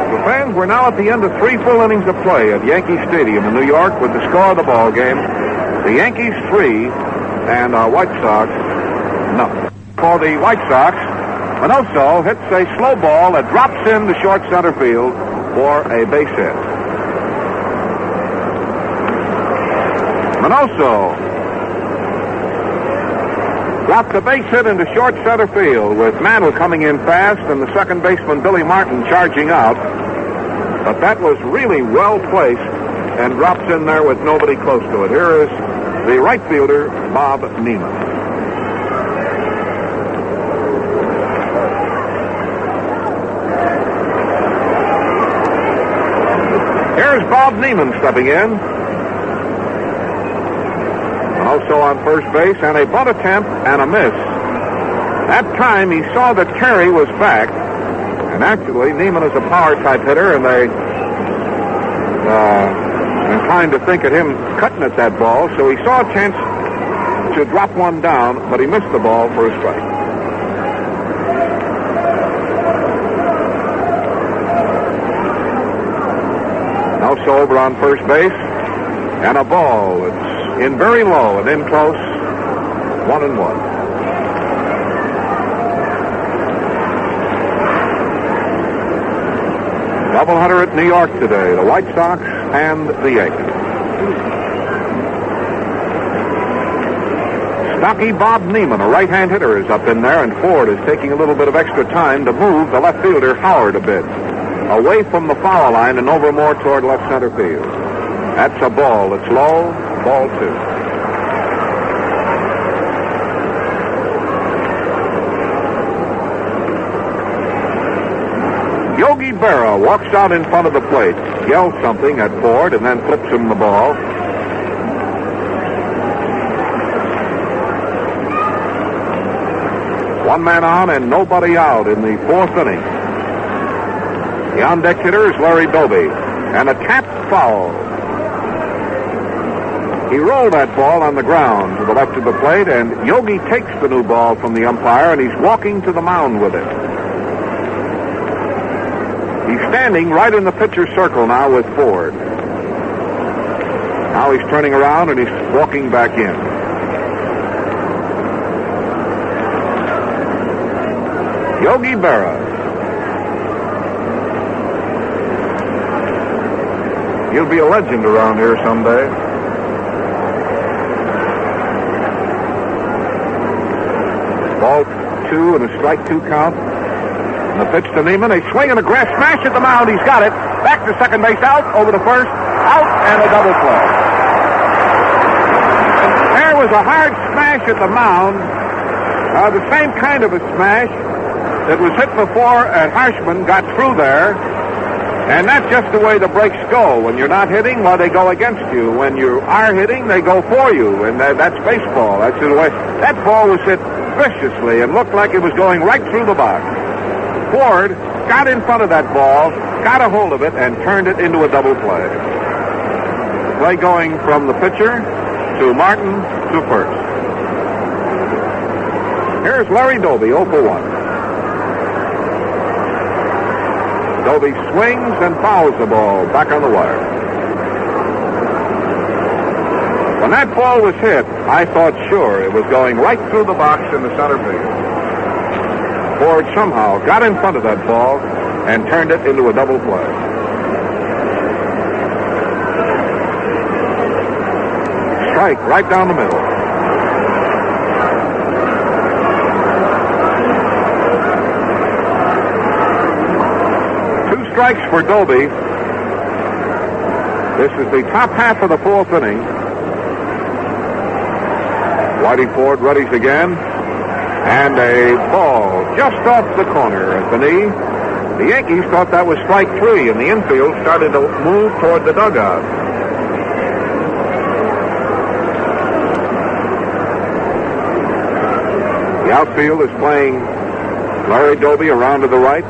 The fans, we're now at the end of 3 full innings of play at Yankee Stadium in New York with the score of the ball game. The Yankees 3 and our White Sox nothing. For the White Sox, Manoso hits a slow ball that drops in to short center field for a base hit. Manoso dropped the base hit into short center field with Mantle coming in fast and the second baseman Billy Martin charging out. But that was really well placed and drops in there with nobody close to it. Here is the right fielder, Bob Neiman. Here's Bob Neiman stepping in. Also on first base, and a bunt attempt and a miss. That time he saw that Terry was back, and actually Neiman is a power-type hitter, and they inclined to think at him cutting at that ball, so he saw a chance to drop one down, but he missed the ball for a strike. Also over on first base, and a ball. It's in very low and in close, 1-1. Doubleheader at New York today, the White Sox and the Yankees. Stocky Bob Neiman, a right-hand hitter, is up in there, and Ford is taking a little bit of extra time to move the left fielder Howard a bit away from the foul line and over more toward left center field. That's a ball. It's low. Ball 2. Yogi Berra walks out in front of the plate, yells something at Ford, and then flips him the ball. One man on and nobody out in the 4th inning. The on-deck hitter is Larry Doby, and a tapped foul. He rolled that ball on the ground to the left of the plate, and Yogi takes the new ball from the umpire, and he's walking to the mound with it. He's standing right in the pitcher's circle now with Ford. Now he's turning around, and he's walking back in. Yogi Berra. He'll be a legend around here someday. Ball 2 and a strike 2 count. And the pitch to Neiman. A swing and a grass smash at the mound. He's got it. Back to second base, out, over to first, out, and a double play. There was a hard smash at the mound. The same kind of a smash that was hit before, and Harshman got through there. And that's just the way the breaks go. When you're not hitting, well, they go against you. When you are hitting, they go for you. And that's baseball. That's the way. That ball was hit viciously and looked like it was going right through the box. Ford got in front of that ball, got a hold of it, and turned it into a double play. Play going from the pitcher to Martin to first. Here's Larry Doby, 0 for 1. Doby swings and fouls the ball back on the wire. When that ball was hit, I thought sure it was going right through the box in the center field. Ford somehow got in front of that ball and turned it into a double play. Strike right down the middle. Strikes for Doby. This is the top half of the 4th inning. Whitey Ford readies again. And a ball just off the corner at the knee. The Yankees thought that was strike 3, and the infield started to move toward the dugout. The outfield is playing Larry Doby around to the right.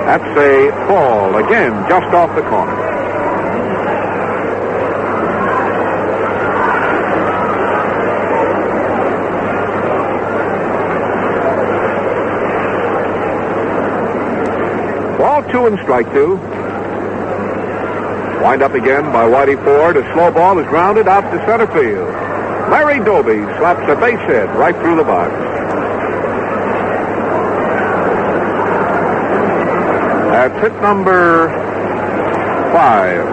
That's a ball, again, just off the corner. Ball 2 and strike 2. Wind up again by Whitey Ford. A slow ball is grounded out to center field. Larry Doby slaps a base hit right through the box. That's hit number 5.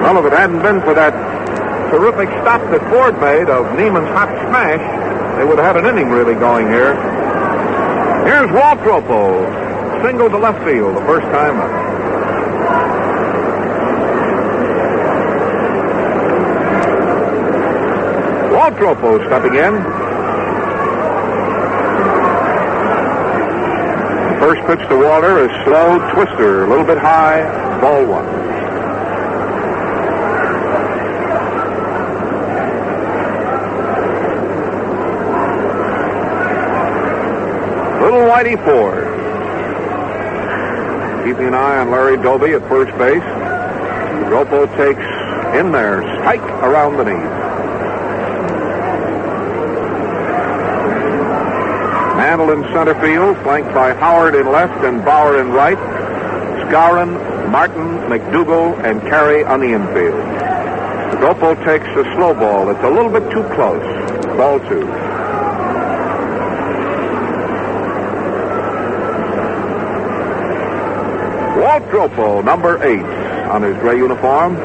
Well, if it hadn't been for that terrific stop that Ford made of Neiman's hot smash, they would have had an inning really going here. Here's Waltropo, single to left field the first time up. Waltropo stepping in. First pitch to Walter is slow twister, a little bit high, ball 1. Little Whitey Ford. Keeping an eye on Larry Doby at first base. Ropo takes in there, strike around the knees. Mantle in center field, flanked by Howard in left and Bauer in right. Skowron, Martin, McDougal, and Carey on the infield. Dropo takes a slow ball. It's a little bit too close. Ball 2. Walt Dropo, number 8 on his gray uniform,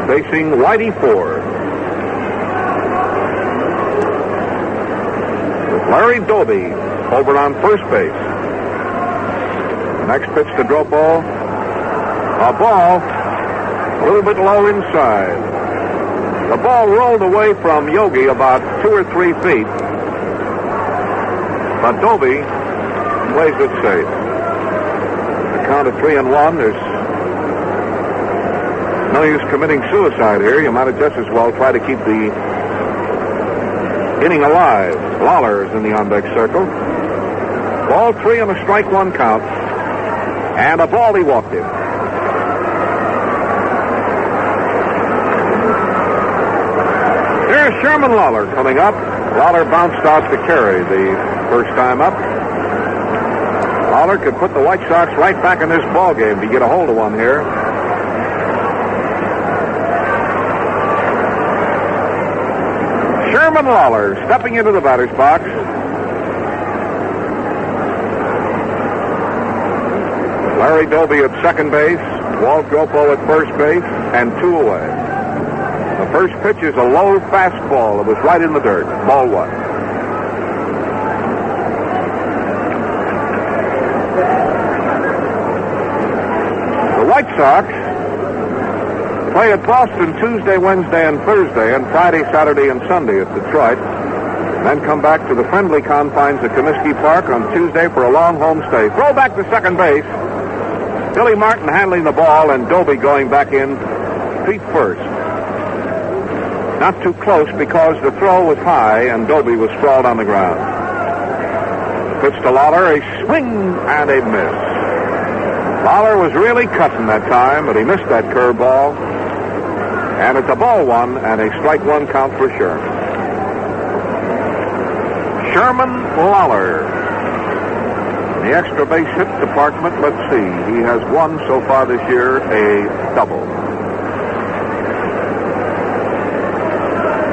facing Whitey Ford. With Larry Doby over on first base. Next pitch to Dropo. A ball a little bit low inside. The ball rolled away from Yogi about 2 or 3 feet. But Doby plays it safe. The count of 3-1. There's no use committing suicide here. You might have just as well try to keep the inning alive. Lawler is in the on-deck circle. Ball 3 on a strike 1 count. And a ball, he walked him. Here's Sherman Lawler coming up. Lawler bounced out to Carey the first time up. Lawler could put the White Sox right back in this ball game if you get a hold of one here. Sherman Lawler stepping into the batter's box. Larry Doby at second base, Walt Dropo at first base, and 2 away. The first pitch is a low fastball. It was right in the dirt. Ball 1. The White Sox play at Boston Tuesday, Wednesday, and Thursday, and Friday, Saturday, and Sunday at Detroit. And then come back to the friendly confines of Comiskey Park on Tuesday for a long home stay. Throw back to second base. Billy Martin handling the ball and Doby going back in feet first. Not too close because the throw was high and Doby was sprawled on the ground. Pitch to Lawler, a swing and a miss. Lawler was really cutting that time, but he missed that curveball. And it's a ball 1 and a strike 1 count for Sherman. Sherman Lawler. In the extra base hit department, let's see. He has won so far this year a double.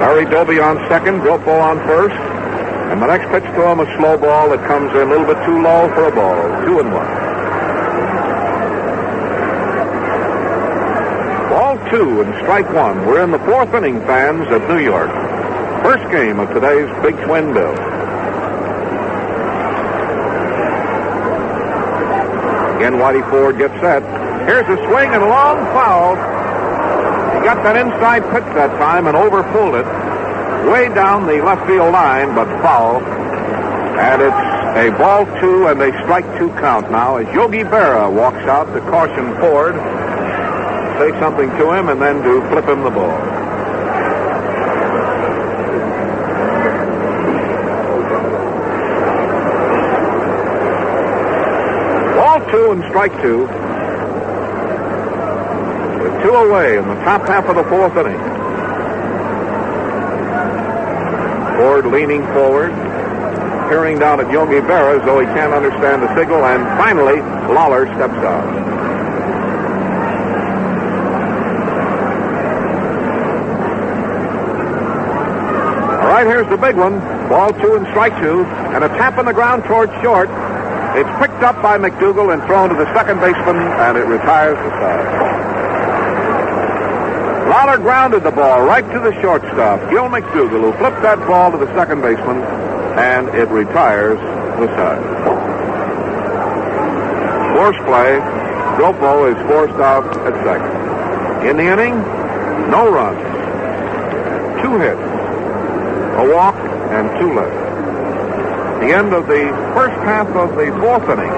Larry Doby on second, Dropo on first. And the next pitch to him, a slow ball that comes in a little bit too low for a ball. 2-1. Ball 2 and strike 1. We're in the 4th inning, fans, of New York. First game of today's Big Twin Bill. Again, Whitey Ford gets set. Here's a swing and a long foul. He got that inside pitch that time and overpulled it way down the left field line, but foul. And it's a ball 2 and a strike 2 count now as Yogi Berra walks out to caution Ford, say something to him, and then to flip him the ball. Ball 2 and strike 2. With 2 away in the top half of the 4th inning. Ford leaning forward, peering down at Yogi Berra as though he can't understand the signal, and finally, Lawler steps out. All right, here's the big one. Ball 2 and strike 2, and a tap on the ground towards short. It's picked up by McDougal and thrown to the second baseman, and it retires the side. Lawler grounded the ball right to the shortstop, Gil McDougal, who flipped that ball to the second baseman, and it retires the side. Force play. Dropo is forced out at second. In the inning, no runs, 2 hits, a walk, and 2 left. The end of the first half of the 4th inning.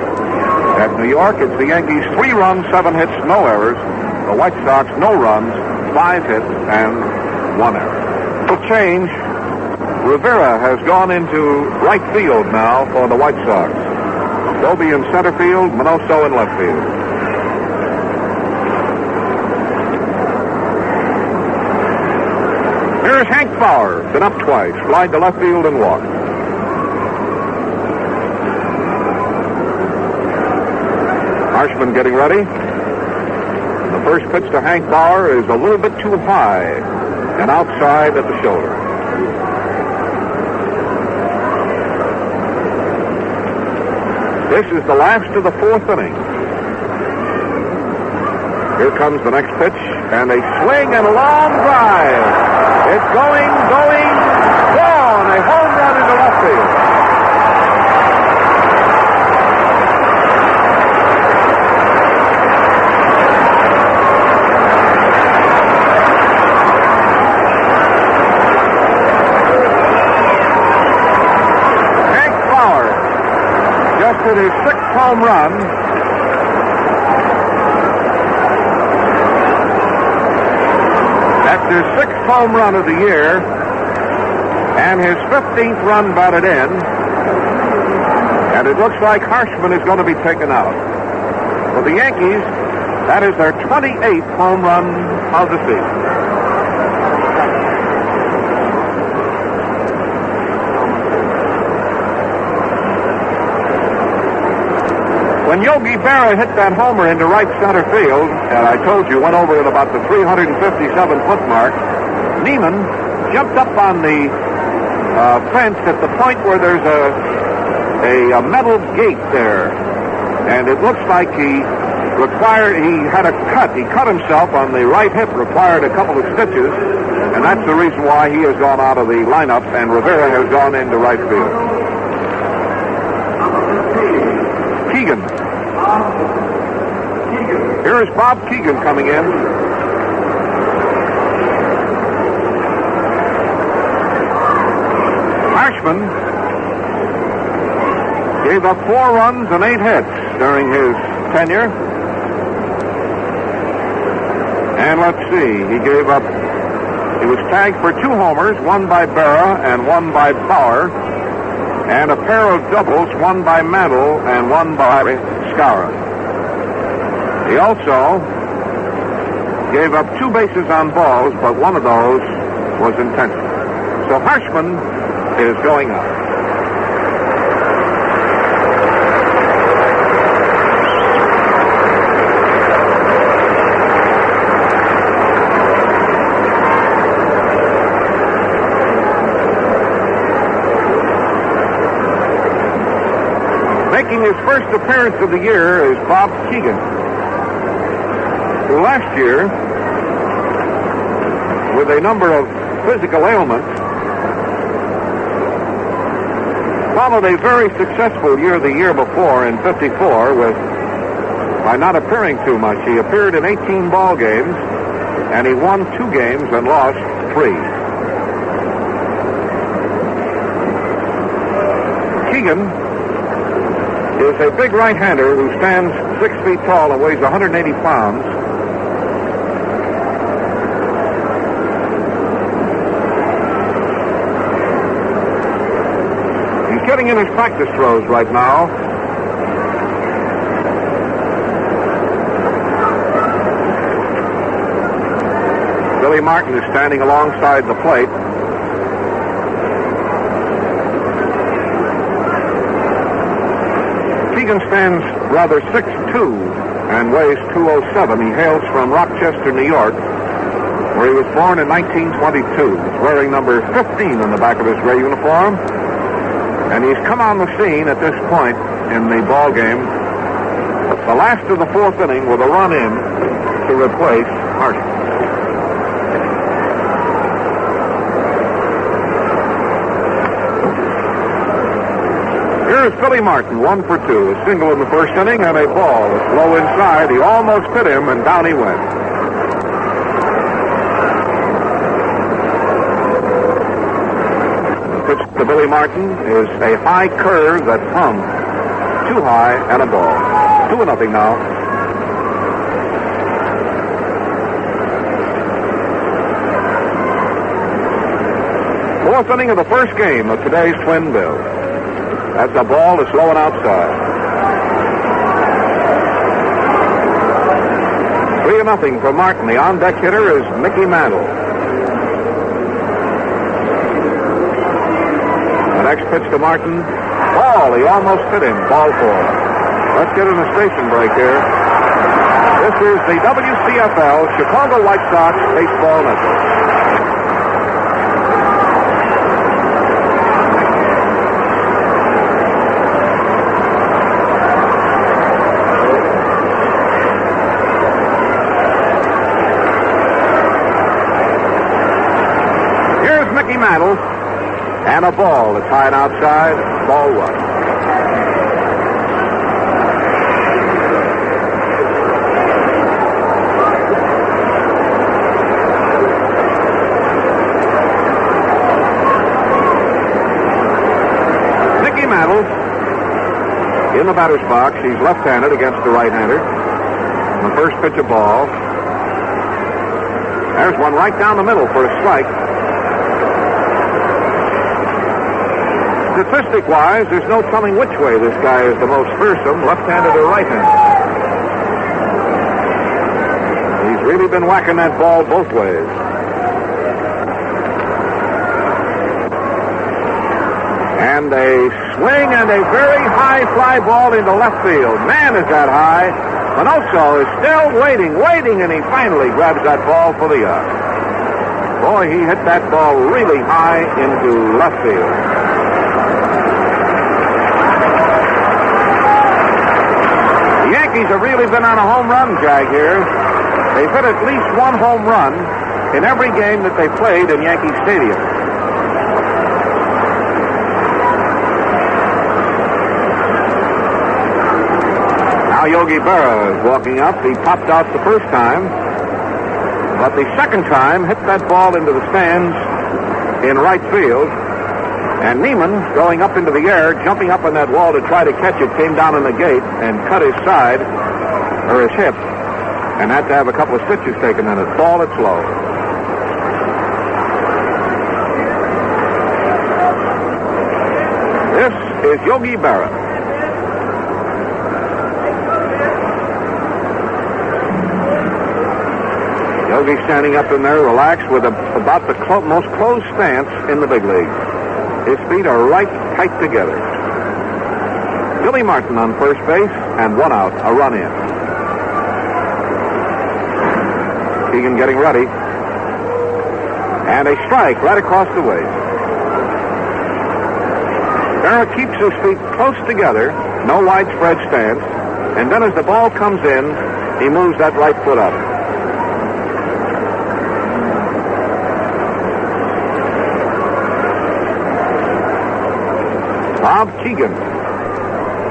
At New York, it's the Yankees 3 runs, 7 hits, no errors. The White Sox, no runs, 5 hits, and 1 error. To change, Rivera has gone into right field now for the White Sox. Doby in center field, Minoso in left field. Here's Hank Bauer, been up twice, flied to left field and walked. Harshman getting ready. The first pitch to Hank Bauer is a little bit too high and outside at the shoulder. This is the last of the fourth inning. Here comes the next pitch, and a swing and a long drive. It's going, gone. A home run into left field. Hank Bauer just hit his sixth home run. His sixth home run of the year and his 15th run batted in, and it looks like Harshman is going to be taken out. For the Yankees, that is their 28th home run of the season. When Yogi Berra hit that homer into right center field, and I told you went over at about the 357-foot mark, Neiman jumped up on the fence at the point where there's a metal gate there, and it looks like he had a cut. He cut himself on the right hip, required a couple of stitches, and that's the reason why he has gone out of the lineup, and Rivera has gone into right field. Keegan. Here is Bob Keegan coming in. Harshman gave up 4 runs and 8 hits during his tenure. And let's see, he was tagged for 2 homers, one by Berra and one by Bauer, and a pair of doubles, one by Mantle and one by Skara. He also gave up 2 bases on balls, but one of those was intentional. So Harshman is going out. Making his first appearance of the year is Bob Keegan, who last year, with a number of physical ailments, followed a very successful year the year before in '54 by not appearing too much. He appeared in 18 ball games, and he won 2 games and lost 3. Keegan is a big right-hander who stands 6 feet tall and weighs 180 pounds. He's getting in his practice throws right now. Billy Martin is standing alongside the plate. Keegan stands rather 6'2" and weighs 207. He hails from Rochester, New York, where he was born in 1922. He's wearing number 15 on the back of his gray uniform, and he's come on the scene at this point in the ball game, the last of the 4th inning, with a run in to replace Harshman. Here's Billy Martin, 1 for 2. A single in the first inning and a ball that's low inside. He almost hit him, and down he went. The pitch to Billy Martin is a high curve that hung too high, and a ball. 2-0 now. Fourth inning of the first game of today's Twin Bills. That's a ball that's low and outside. 3-0 for Martin. The on-deck hitter is Mickey Mantle. The next pitch to Martin. Ball. He almost hit him. Ball 4. Let's get in a station break here. This is the WCFL Chicago White Sox Baseball Network. Here's Mickey Mantle and a ball that's high and outside. Ball one. In the batter's box, he's left-handed against the right-hander. The first pitch of ball. There's one right down the middle for a strike. Statistic-wise, there's no telling which way this guy is the most fearsome, left-handed or right-handed. He's really been whacking that ball both ways. And a swing and a very high fly ball into left field. Man, is that high. Minoso is still waiting, and he finally grabs that ball for the out. Boy, he hit that ball really high into left field. The Yankees have really been on a home run jag here. They've hit at least one home run in every game that they played in Yankee Stadium. Now Yogi Berra is walking up. He popped out the first time, but the second time hit that ball into the stands in right field. And Neiman, going up into the air, jumping up on that wall to try to catch it, came down in the gate and cut his side, or his hip, and had to have a couple of stitches taken in it. Ball that's low. This is Yogi Berra. Yogi standing up in there, relaxed, with about the most closed stance in the big league. His feet are right tight together. Billy Martin on first base, and one out, a run in. Keegan getting ready. And a strike right across the way. Berra keeps his feet close together, no widespread stance, and then as the ball comes in, he moves that right foot up. Bob Keegan,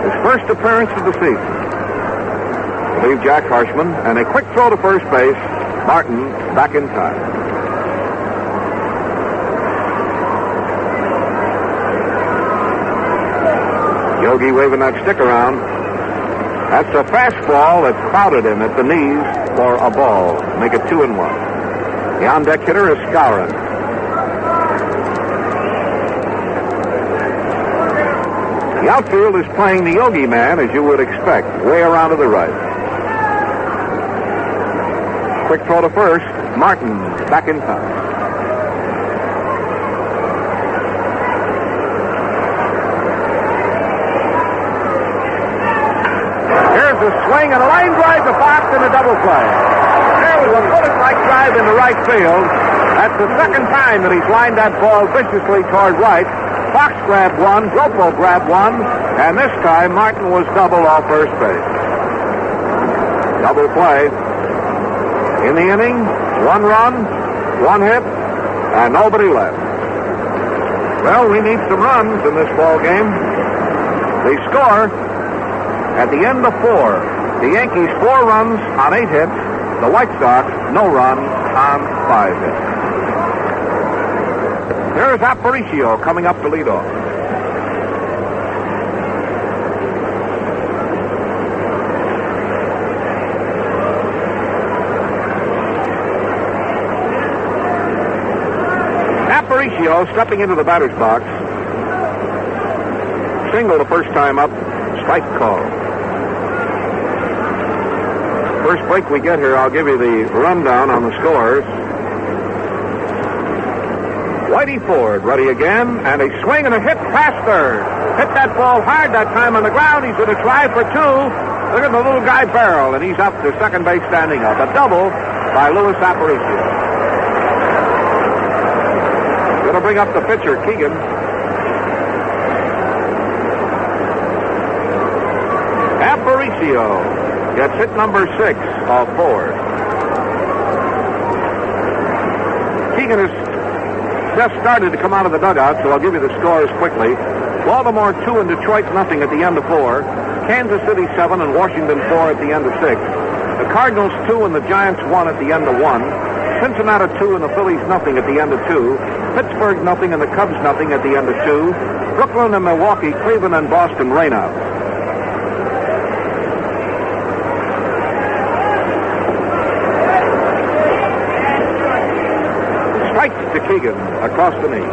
his first appearance of the season. I believe Jack Harshman, and a quick throw to first base. Martin back in time. Yogi waving that stick around. That's a fastball that crowded him at the knees for a ball. Make it 2-1. The on-deck hitter is Skowron. The outfield is playing the Yogi man, as you would expect, way around to the right. Quick throw to first. Martin back in time. Here's a swing and a line drive to Fox and a double play. There was a bullet-like drive into right field. That's the second time that he's lined that ball viciously toward right. Fox grabbed one, Gropo grabbed one, and this time Martin was doubled off first base. Double play. In the inning, 1 run, 1 hit, and nobody left. Well, we need some runs in this ball game. The score at the end of 4. The Yankees 4 runs on 8 hits. The White Sox no run on 5 hits. There's Aparicio coming up to lead off. Aparicio stepping into the batter's box. Single the first time up. Strike call. First break we get here, I'll give you the rundown on the scores. Whitey Ford ready again, and a swing and a hit past third. Hit that ball hard that time on the ground. He's going to try for two. Look at the little guy barrel, and he's up to second base standing up. A double by Louis Aparicio. Going to bring up the pitcher, Keegan. Aparicio gets hit number 6 of 4. Keegan has just started to come out of the dugout, so I'll give you the scores quickly. Baltimore 2 and Detroit nothing at the end of 4. Kansas City 7 and Washington 4 at the end of 6. The Cardinals 2 and the Giants 1 at the end of 1. Cincinnati 2 and the Phillies nothing at the end of 2. Pittsburgh nothing and the Cubs nothing at the end of 2. Brooklyn and Milwaukee, Cleveland and Boston rainouts. Strike to Keegan across the knee.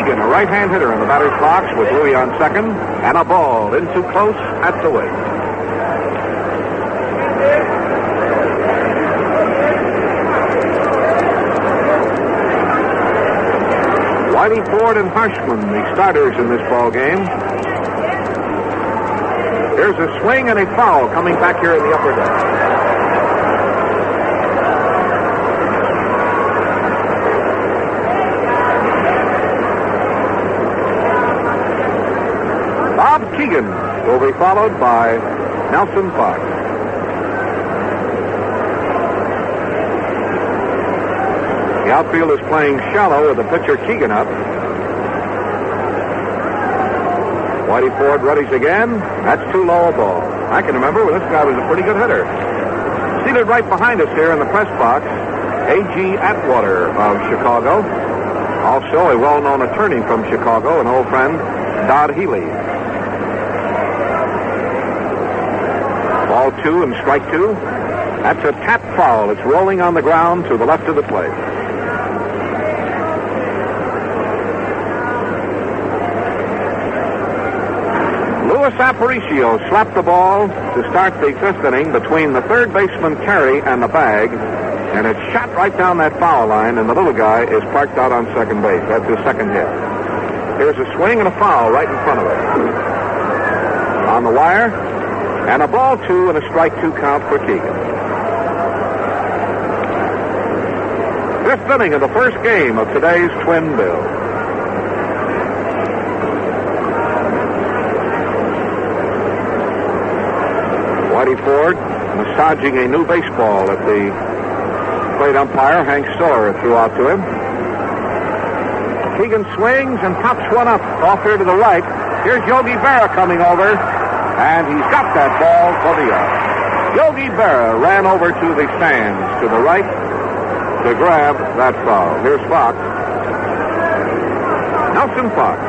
A right-hand hitter in the batter's box with Louis on second, and a ball in too close at the weight. Whitey, Ford, and Harshman, the starters in this ball game. Here's a swing and a foul coming back here in the upper deck. Bob Keegan will be followed by Nelson Fox. The outfield is playing shallow with the pitcher Keegan up. Whitey Ford readies again. That's too low a ball. I can remember when this guy was a pretty good hitter. Seated right behind us here in the press box, A.G. Atwater of Chicago. Also a well-known attorney from Chicago, an old friend, Dodd Healy. Ball 2 and strike 2. That's a tap foul. It's rolling on the ground to the left of the plate. Louis Aparicio slapped the ball to start the 5th inning between the third baseman Carey and the bag, and it shot right down that foul line, and the little guy is parked out on second base. That's his second hit. Here's a swing and a foul right in front of it. On the wire, and a ball 2 and a strike 2 count for Keegan. 5th inning of the first game of today's twin bill. Whitey Ford massaging a new baseball that the plate umpire, Hank Storer, threw out to him. Keegan swings and pops one up off here to the right. Here's Yogi Berra coming over, and he's got that ball for the out. Yogi Berra ran over to the stands to the right to grab that foul. Here's Fox. Nelson Fox.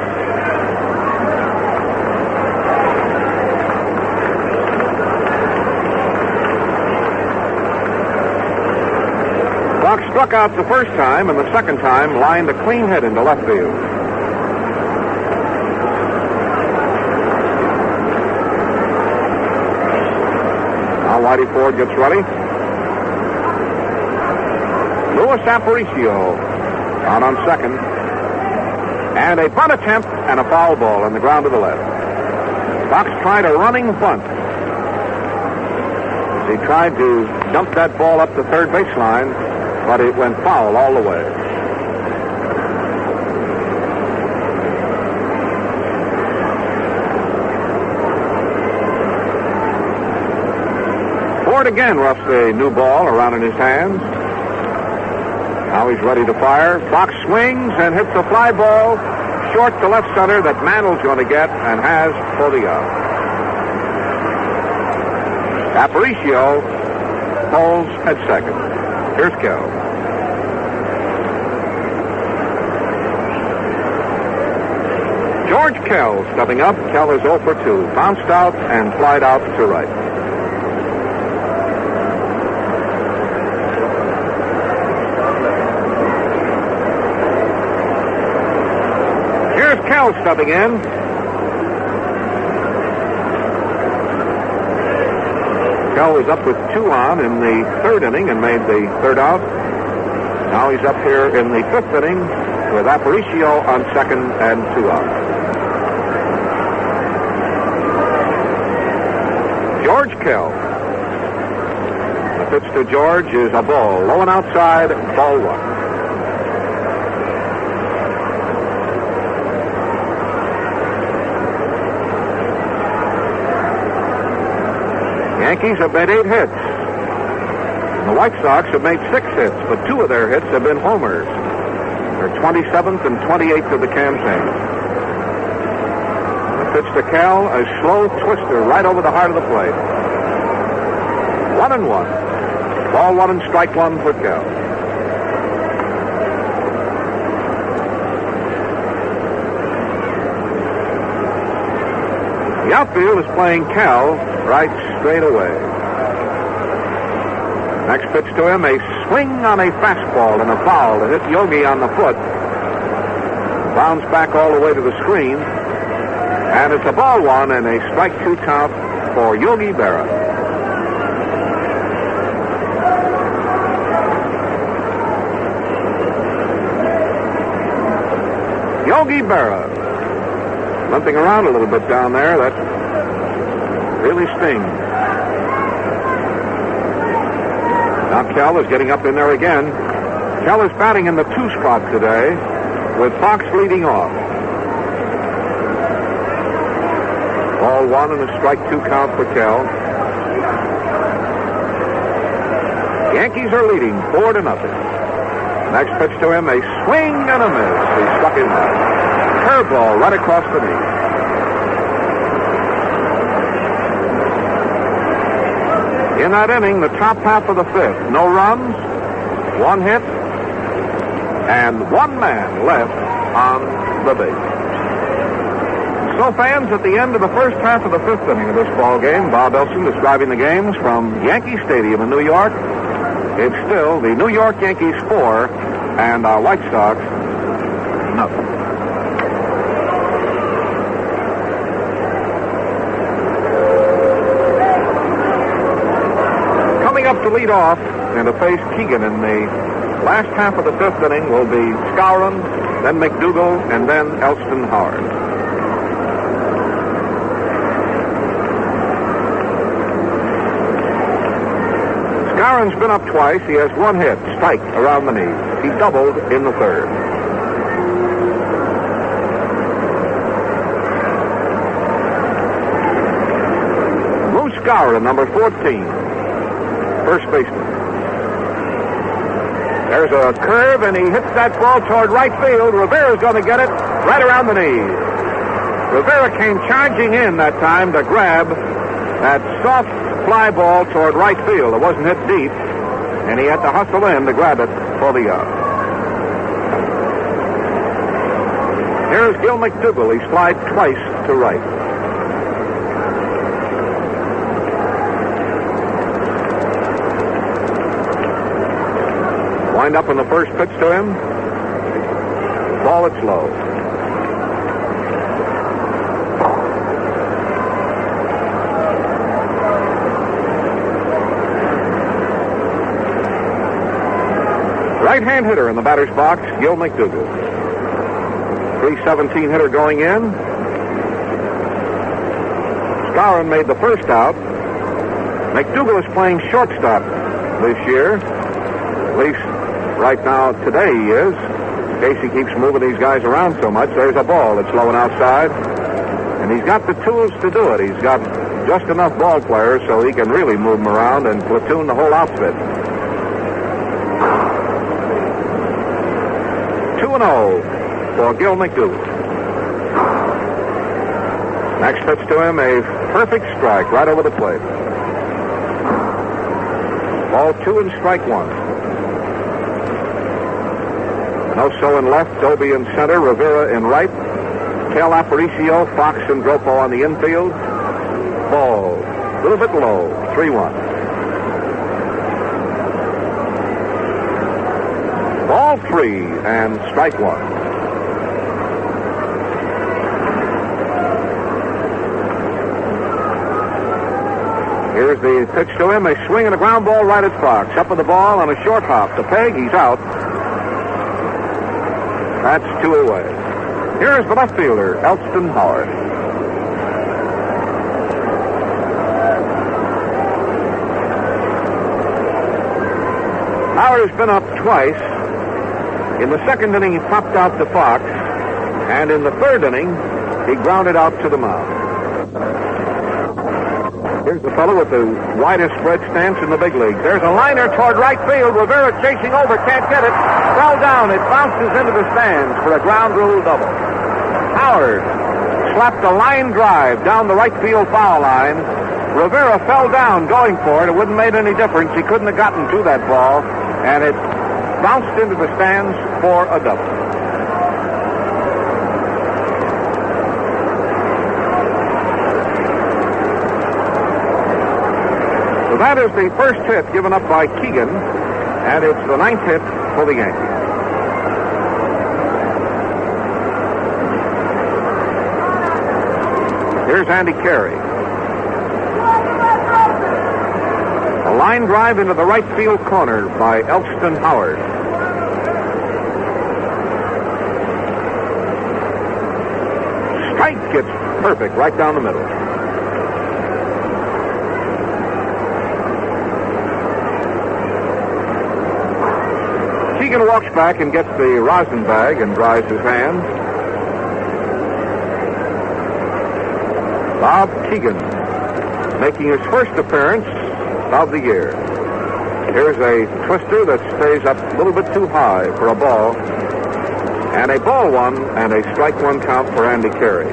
Fox struck out the first time, and the second time lined a clean hit into left field. Now Whitey Ford gets ready. Louis Aparicio out on second. And a bunt attempt and a foul ball on the ground to the left. Fox tried a running bunt. He tried to dump that ball up the third baseline, but it went foul all the way. Ford again roughs the new ball around in his hands. Now he's ready to fire. Fox swings and hits a fly ball short to left center that Mantle's going to get and has for the out. Aparicio holds at second. Here's Kell. George Kell stepping up. Kell is 0 for 2. Bounced out and flied out to right. Here's Kell stepping in. Kell Kell was up with 2 on in the 3rd inning and made the 3rd out. Now he's up here in the 5th inning with Aparicio on 2nd and 2 out. George Kell. The pitch to George is a ball. Low and outside, ball 1. Yankees have made 8 hits. The White Sox have made 6 hits, but 2 of their hits have been homers. They're 27th and 28th of the campaign. The pitch to Kell, a slow twister right over the heart of the plate. 1-1. Ball 1 and strike 1 for Kell. The outfield is playing Kell right straight away. Next pitch to him, a swing on a fastball and a foul to hit Yogi on the foot. Bounds back all the way to the screen. And it's a ball 1 and a strike 2 count for Yogi Berra. Yogi Berra limping around a little bit down there. That really stings. Now Kell is getting up in there again. Kell is batting in the 2 spot today with Fox leading off. Ball 1 and a strike 2 count for Kell. Yankees are leading 4-0. Next pitch to him, a swing and a miss. He struck him out. Curveball right across the knee. In that inning, the top half of the 5th, no runs, 1 hit, and 1 man left on the base. So, fans, at the end of the first half of the 5th inning of this ball game, Bob Elson describing the games from Yankee Stadium in New York. It's still the New York Yankees 4 and our White Sox nothing. Up to lead off and to face Keegan in the last half of the 5th inning will be Skowron, then McDougall, and then Elston Howard. Skowron's been up twice. He has 1 hit, strike around the knees. He doubled in the 3rd. Moose Skowron, number 14. First baseman. There's a curve, and he hits that ball toward right field. Rivera's going to get it right around the knees. Rivera came charging in that time to grab that soft fly ball toward right field. It wasn't hit deep, and he had to hustle in to grab it for the out. Here's Gil McDougall. He slid twice to right. Wind up on the first pitch to him. Ball it's low. Right-hand hitter in the batter's box, Gil McDougall. .317 hitter going in. Skowron made the first out. McDougall is playing shortstop this year. At least right now, today he is. In case he keeps moving these guys around so much, there's a ball that's low and outside. And he's got the tools to do it. He's got just enough ball players so he can really move them around and platoon the whole outfit. 2-0 for Gil McDougall. Next pitch to him, a perfect strike right over the plate. Ball 2 and strike 1. Noso in left, Doby in center, Rivera in right. Kell, Aparicio, Fox, and Dropo on the infield. Ball, a little bit low, 3-1. Ball 3 and strike 1. Here's the pitch to him. A swing and a ground ball right at Fox. Up with the ball on a short hop to Peg. He's out. That's 2 away. Here's the left fielder, Elston Howard. Howard has been up twice. In the second inning, he popped out to Fox. And in the third inning, he grounded out to the mound. Here's the fellow with the widest spread stance in the big leagues. There's a liner toward right field. Rivera chasing over, can't get it. Fell down. It bounces into the stands for a ground rule double. Howard slapped a line drive down the right field foul line. Rivera fell down going for it. It wouldn't have made any difference. He couldn't have gotten to that ball. And it bounced into the stands for a double. So that is the first hit given up by Keegan, and it's the 9th hit for the Yankees. Here's Andy Carey. A line drive into the right field corner by Elston Howard. Strike gets perfect right down the middle. Keegan walks back and gets the rosin bag and dries his hands. Bob Keegan making his first appearance of the year. Here's a twister that stays up a little bit too high for a ball. And a ball one and a strike one count for Andy Carey.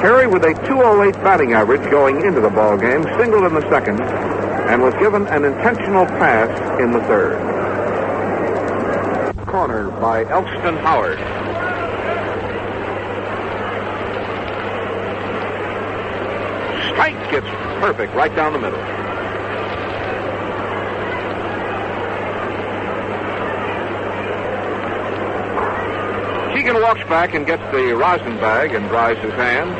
Carey with a .208 batting average going into the ball game, singled in the second, and was given an intentional pass in the third. Corner by Elston Howard. Strike gets perfect right down the middle. Keegan walks back and gets the rosin bag and dries his hands.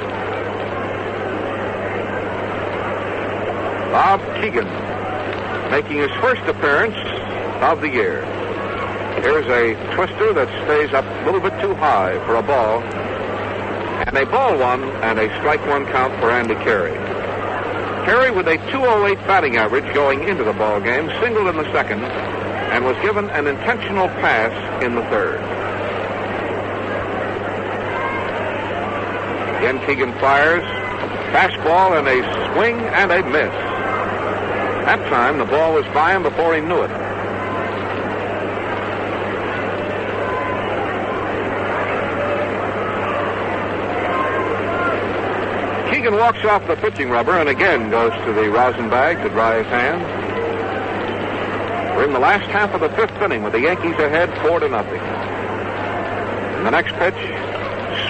Bob Keegan making his first appearance of the year. Here's a twister that stays up a little bit too high for a ball. And a ball one and a strike one count for Andy Carey. Carey with a .208 batting average going into the ball game, singled in the second, and was given an intentional pass in the third. Again, Keegan fires. Fastball and a swing and a miss. That time, the ball was by him before he knew it. Keegan walks off the pitching rubber and again goes to the rosin bag to dry his hands. We're in the last half of the fifth inning with the Yankees ahead 4-0. And the next pitch,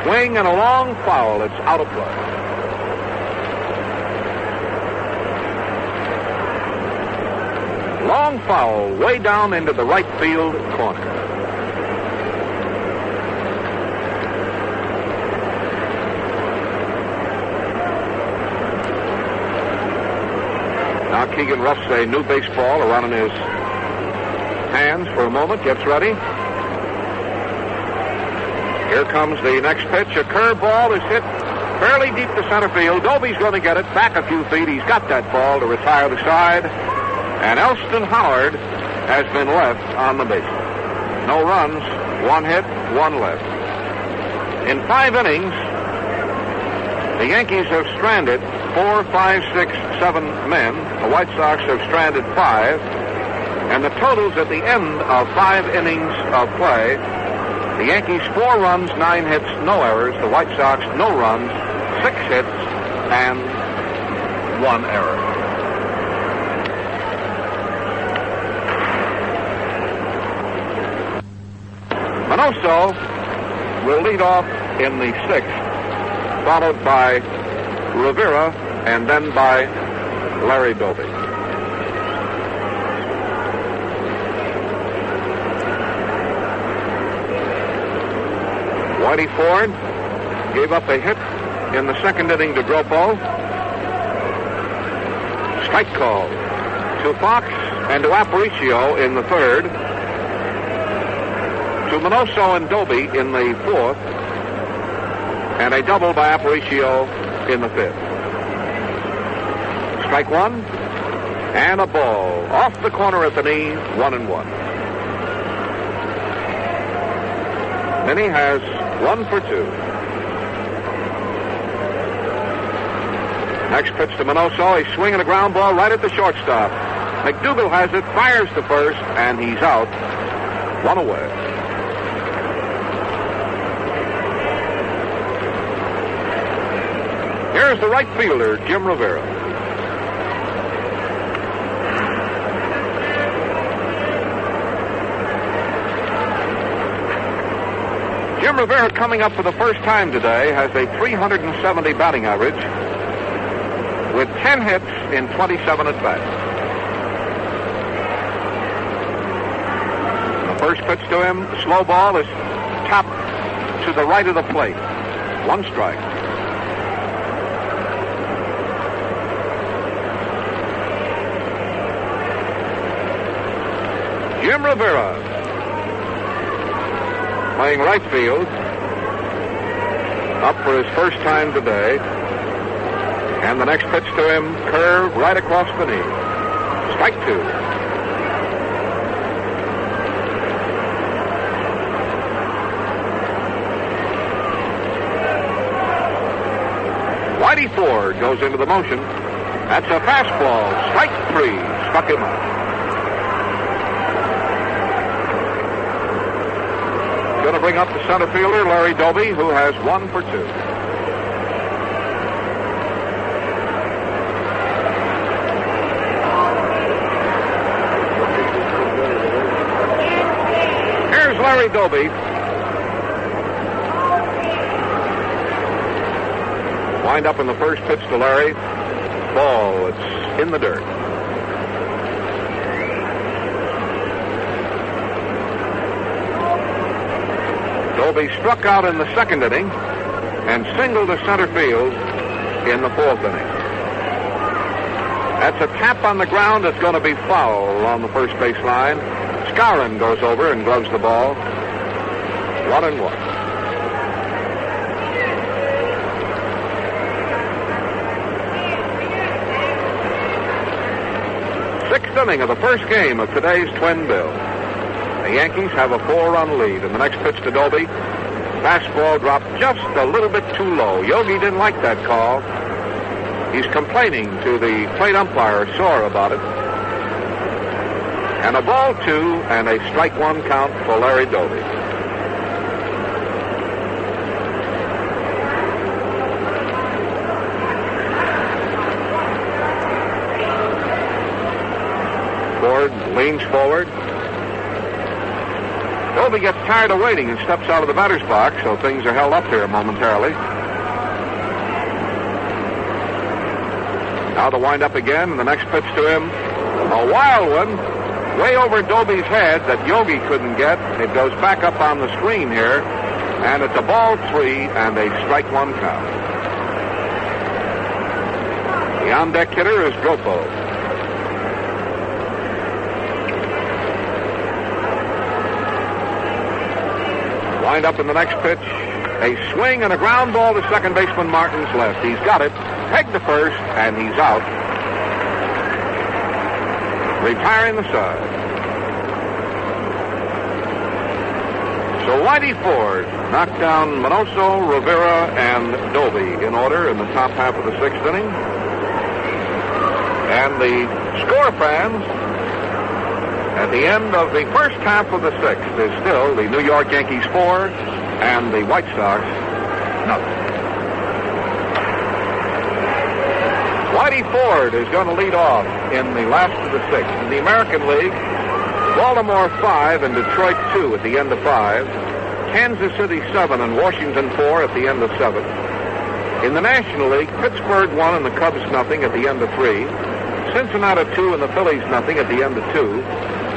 swing and a long foul. It's out of play. Long foul way down into the right field corner. Now Keegan roughs a new baseball around in his hands for a moment, gets ready. Here comes the next pitch. A curveball is hit fairly deep to center field. Doby's going to get it back a few feet. He's got that ball to retire the side. And Elston Howard has been left on the bases. No runs, one hit, one left. In 5 innings, the Yankees have stranded 4, 5, 6, 7 men. The White Sox have stranded 5. And the totals at the end of 5 innings of play, the Yankees 4 runs, 9 hits, no errors. The White Sox no runs, 6 hits, and 1 error. Manoso will lead off in the 6th, followed by Rivera and then by Larry Doby. Whitey Ford gave up a hit in the second inning to Dropo. Strike call to Fox and to Aparicio in the third. To Minoso and Doby in the fourth. And a double by Aparicio in the fifth. Strike one. And a ball off the corner at the knee, 1-1. Minnie has 1 for 2. Next pitch to Minoso. He's swinging a ground ball right at the shortstop. McDougal has it, fires to first, and he's out. 1 away. Here's the right fielder, Jim Rivera. Jim Rivera, coming up for the first time today, has a 370 batting average with 10 hits in 27 at-bats. The first pitch to him, slow ball, is tapped to the right of the plate. 1 strike. Jim Rivera, playing right field, up for his first time today. And the next pitch to him, curve right across the knee. Strike 2. Whitey Ford goes into the motion. That's a fastball. Strike 3. Struck him out. Going to bring up the center fielder, Larry Doby, who has 1 for 2. Here's Larry Doby. Wind up in the first pitch to Larry. Ball. It's in the dirt. Doby struck out in the second inning and singled to center field in the fourth inning. That's a tap on the ground that's going to be foul on the first base line. Skowron goes over and gloves the ball. 1-1. Sixth inning of the first game of today's twin bill. The Yankees have a 4-run lead, and the next pitch to Doby. Fastball dropped just a little bit too low. Yogi didn't like that call. He's complaining to the plate umpire, sore about it. And a ball 2 and a strike 1 count for Larry Doby. Ford leans forward. Doby gets tired of waiting and steps out of the batter's box, so things are held up here momentarily. Now the wind up again, and the next pitch to him, a wild one, way over Doby's head that Yogi couldn't get. It goes back up on the screen here, and it's a ball 3 and a strike 1 count. The on-deck hitter is Dropo. Wind up in the next pitch. A swing and a ground ball to second baseman Martin's left. He's got it. Pegged to first, and he's out. Retiring the side. So Whitey Ford knocked down Minoso, Rivera, and Doby in order in the top half of the sixth inning. And the score, fans, at the end of the first half of the sixth is still the New York Yankees 4 and the White Sox nothing. Whitey Ford is going to lead off in the last of the sixth. In the American League, Baltimore 5 and Detroit 2 at the end of 5. Kansas City 7 and Washington 4 at the end of 7. In the National League, Pittsburgh 1 and the Cubs nothing at the end of 3. Cincinnati 2 and the Phillies nothing at the end of 2.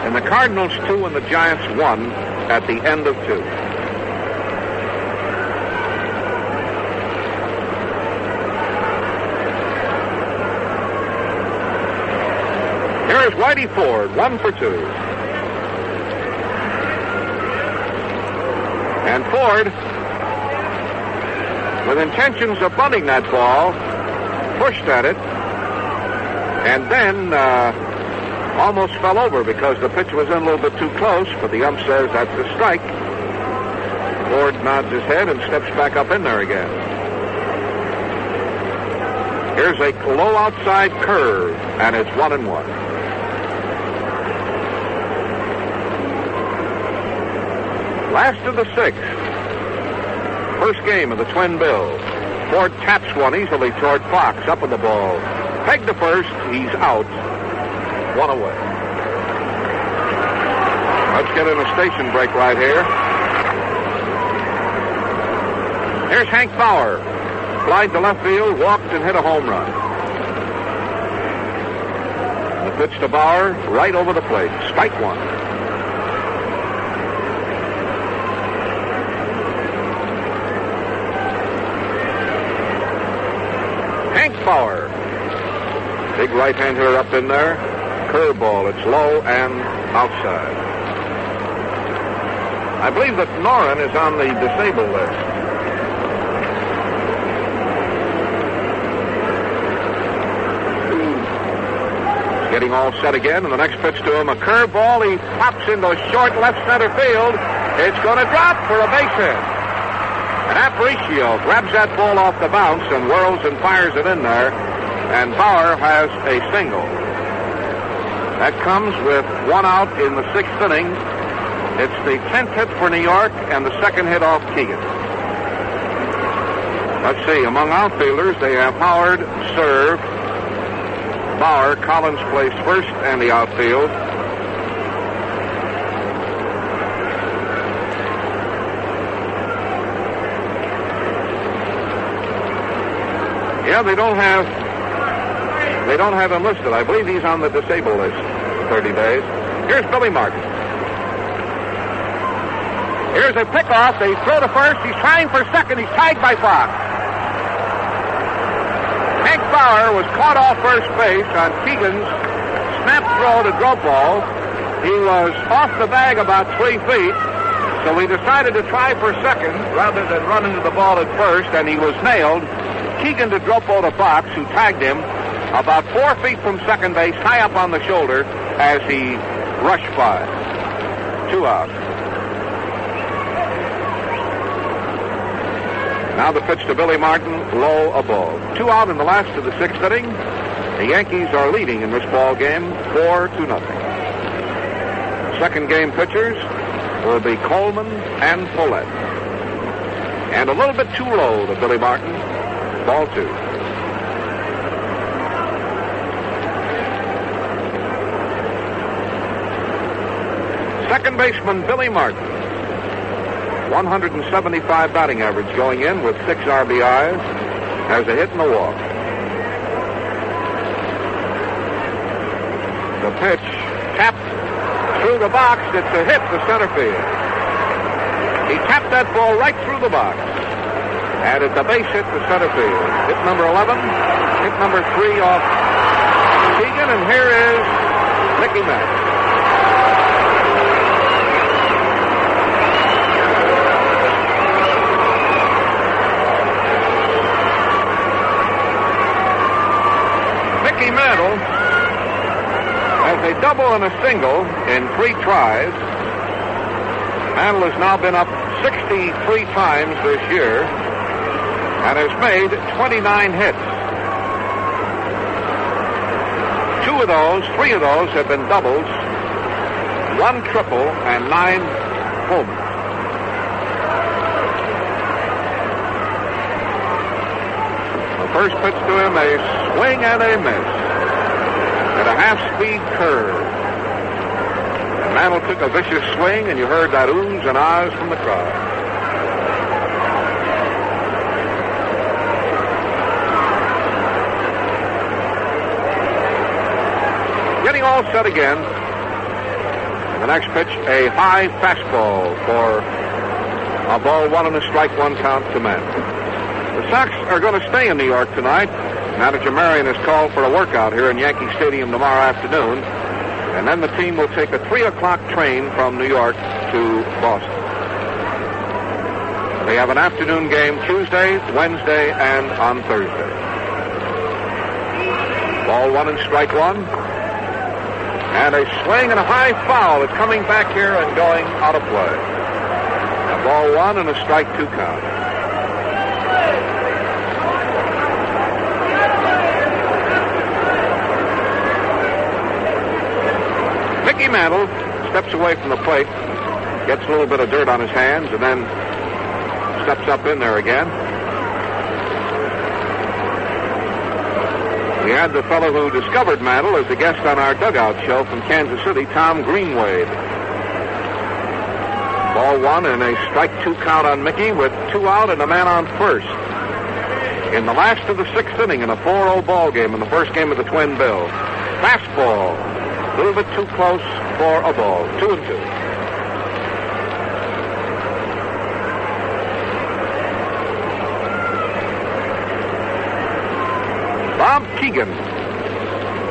And the Cardinals 2 and the Giants 1 at the end of 2. Here's Whitey Ford, 1 for 2. And Ford, with intentions of bunting that ball, pushed at it, and then almost fell over because the pitch was in a little bit too close, but the ump says that's a strike. Ford nods his head and steps back up in there again. Here's a low outside curve, and it's 1-1. Last of the 6th. First game of the twin bills. Ford taps one easily toward Fox, up with the ball. Peg to first, he's out. 1 away. Let's get in a station break right here. Here's Hank Bauer. Flied to left field, walked and hit a home run. The pitch to Bauer, right over the plate. Strike 1. Hank Bauer. Big right-hand hitter up in there. Curveball. It's low and outside. I believe that Noren is on the disabled list. Getting all set again, and the next pitch to him, a curveball. He pops into short left center field. It's going to drop for a base hit. And Aparicio grabs that ball off the bounce and whirls and fires it in there. And Bauer has a single. That comes with 1 out in the 6th inning. It's the 10th hit for New York and the 2nd hit off Keegan. Let's see, among outfielders, they have Howard, serve. Bauer, Collins placed first, and the outfield. Yeah, they don't have him listed. I believe he's on the disabled list. 30 days. Here's Billy Martin. Here's a pickoff. They throw to first. He's trying for second. He's tagged by Fox. Hank Bauer was caught off first base on Keegan's snap throw to Dropall. He was off the bag about 3 feet, so he decided to try for second rather than run into the ball at first, and he was nailed. Keegan to Dropall to Fox, who tagged him about 4 feet from second base, high up on the shoulder, as he rushed by. 2 out. Now the pitch to Billy Martin, low a ball. 2 out in the last of the 6th inning. The Yankees are leading in this ball game 4-0. Second game pitchers will be Coleman and Follett. And a little bit too low to Billy Martin. Ball 2. Second baseman Billy Martin. 175 batting average going in with 6 RBIs. Has a hit and a walk. The pitch tapped through the box. It's a hit to center field. He tapped that ball right through the box. And it's a base hit to center field. Hit number 11. Hit number 3 off Keegan. And here is Mickey Mantle. Mantle has a double and a single in 3 tries. Mantle has now been up 63 times this year and has made 29 hits. 3 of those have been doubles, 1 triple, and 9 homers. The first pitch to him, a swing and a miss. At a half-speed curve. And Mantle took a vicious swing, and you heard that oohs and ahs from the crowd. Getting all set again. The next pitch, a high fastball for a ball 1 and a strike 1 count to Mantle. The Sox are going to stay in New York tonight. Manager Marion has called for a workout here in Yankee Stadium tomorrow afternoon. And then the team will take a 3 o'clock train from New York to Boston. They have an afternoon game Tuesday, Wednesday, and on Thursday. Ball 1 and strike 1. And a swing and a high foul is coming back here and going out of play. A ball 1 and a strike 2 count. Mickey Mantle steps away from the plate, gets a little bit of dirt on his hands, and then steps up in there again. We had the fellow who discovered Mantle as a guest on our dugout show from Kansas City, Tom Greenwade. Ball 1 and a strike 2 count on Mickey with 2 out and a man on first. In the last of the 6th inning in a 4-0 ball game in the first game of the Twin Bills. Fastball, a little bit too close for a ball. 2-2. Bob Keegan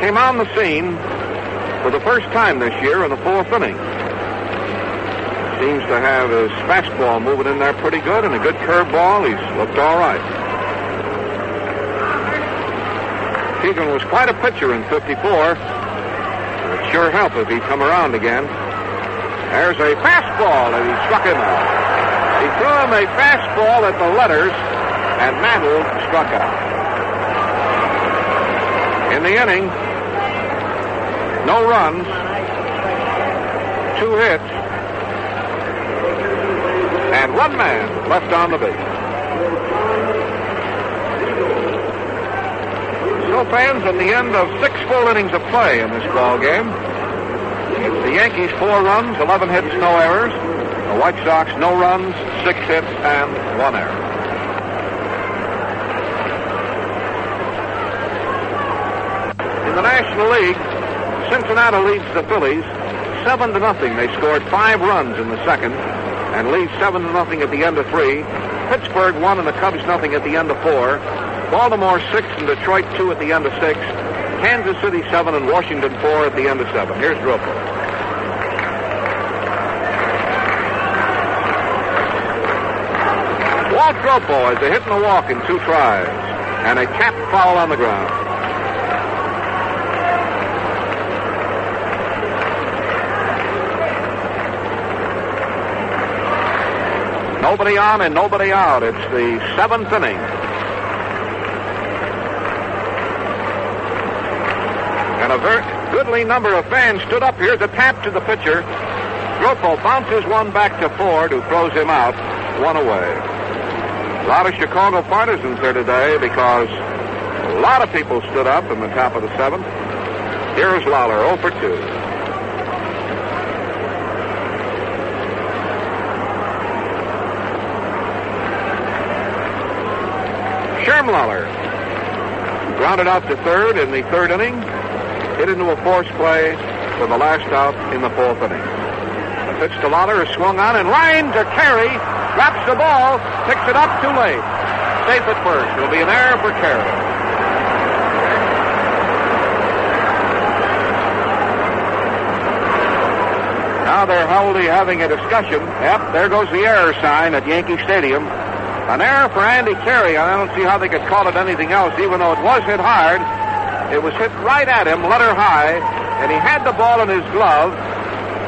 came on the scene for the first time this year in the 4th inning. Seems to have his fastball moving in there pretty good and a good curveball. He's looked all right. Keegan was quite a pitcher in 54. It would sure help if he'd come around again. There's a fastball, and he struck him out. He threw him a fastball at the letters, and Mantle struck out. In the inning, no runs, 2 hits, and 1 man left on the base. So, fans, at the end of 6 full innings of play in this ball game, it's the Yankees 4 runs, 11 hits, no errors. The White Sox no runs, 6 hits, and 1 error. In the National League, Cincinnati leads the Phillies 7-0. They scored 5 runs in the second and lead 7-0 at the end of 3. Pittsburgh 1 and the Cubs nothing at the end of 4. Baltimore 6 and Detroit 2 at the end of 6. Kansas City 7 and Washington 4 at the end of 7. Here's Dropo. Walt Dropo has a hit and a walk in 2 tries and a capped foul on the ground. Nobody on and nobody out. It's the 7th inning. And a very goodly number of fans stood up here to tap to the pitcher. Dropo bounces one back to Ford, who throws him out, 1 away. A lot of Chicago partisans here today because a lot of people stood up in the top of the 7th. Here's Lawler, 0 for 2. Shermlauer grounded out to third in the 3rd inning, hit into a force play for the last out in the 4th inning. The pitch to Lawler is swung on and line to Carey, drops the ball, picks it up too late. Safe at first. It'll be an error for Carey. Now they're having a discussion. Yep, there goes the error sign at Yankee Stadium. An error for Andy Carey. I don't see how they could call it anything else, even though it was hit hard. It was hit right at him, letter high, and he had the ball in his glove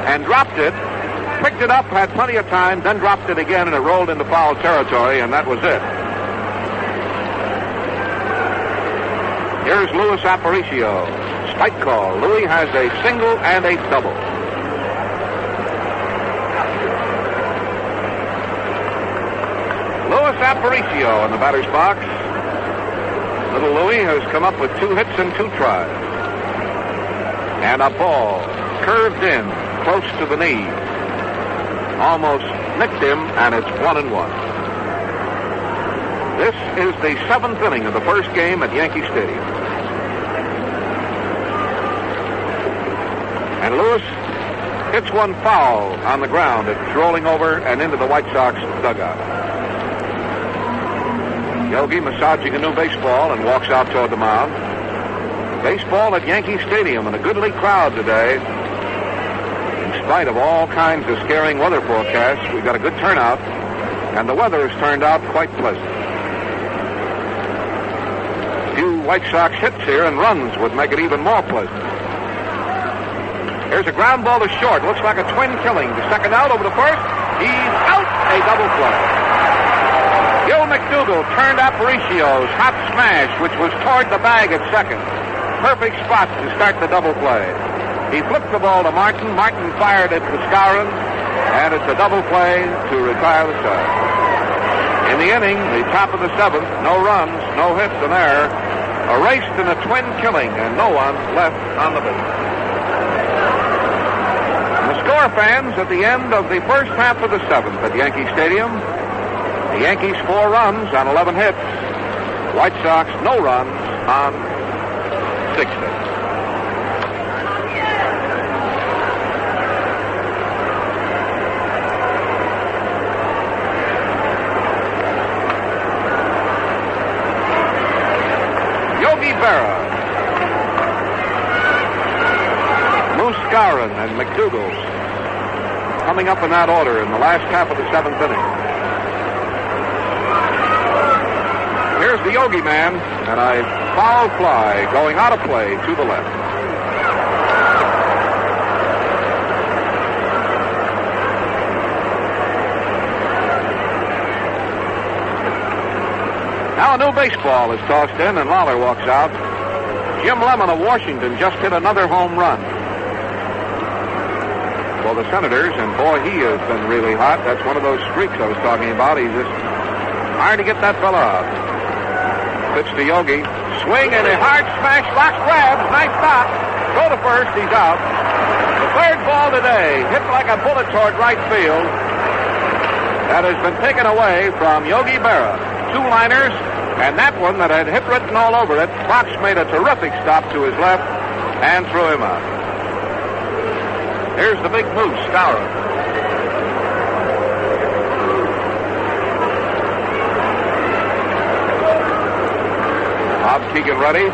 and dropped it, picked it up, had plenty of time, then dropped it again, and it rolled into foul territory, and that was it. Here's Luis Aparicio. Strike call. Louis has a single and a double. Luis Aparicio in the batter's box. Little Louis has come up with 2 hits and 2 tries. And a ball curved in close to the knee. Almost nicked him, and it's 1-1. This is the 7th inning of the first game at Yankee Stadium. And Lewis hits one foul on the ground. It's rolling over and into the White Sox dugout. Yogi massaging a new baseball and walks out toward the mound. Baseball at Yankee Stadium and a goodly crowd today. spite of all kinds of scaring weather forecasts, we've got a good turnout, and the weather has turned out quite pleasant. A few White Sox hits here and runs would make it even more pleasant. Here's a ground ball to short. Looks like a twin killing. The second out over the first. He's out. A double play. Gil McDougall turned Aparicio's hot smash, which was toward the bag at second. Perfect spot to start the double play. He flipped the ball to Martin. Martin fired it to Skowron, and it's a double play to retire the side. In the inning, the top of the seventh, no runs, no hits, and error. Erased in a twin killing, and no one left on the base. The score, fans, at the end of the first half of the seventh at Yankee Stadium. The Yankees 4 runs on 11 hits. White Sox no runs on 6 hits. Yogi Berra, Moose Skowron, and McDougall coming up in that order in the last half of the seventh inning. Here's the Yogi man, and a foul fly going out of play to the left. Now a new baseball is tossed in, and Lawler walks out. Jim Lemon of Washington just hit another home run for the Senators, and boy, he has been really hot. That's one of those streaks I was talking about. He's just hard to get that fella out. Pitch to Yogi. Swing and a hard smash. Box grabs. Nice stop. Go to first. He's out. The third ball today. Hit like a bullet toward right field. That has been taken away from Yogi Berra. 2 liners, and that one that had hit written all over it, Fox made a terrific stop to his left and threw him out. Here's the big Moose, Skowron. Bob Keegan ready.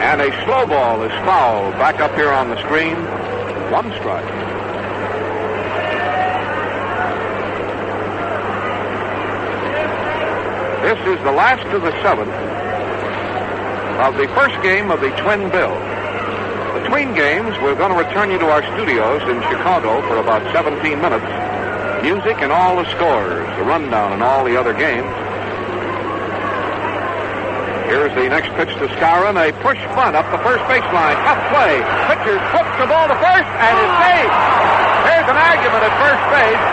And a slow ball is fouled back up here on the screen. 1 strike. This is the last of the seventh of the first game of the twin bill. Between games, we're going to return you to our studios in Chicago for about 17 minutes. Music and all the scores, the rundown and all the other games. Here's the next pitch to Skowron, a push bunt up the first baseline. Tough play. Pitcher hooks the ball to first, and it's safe. There's an argument at first base.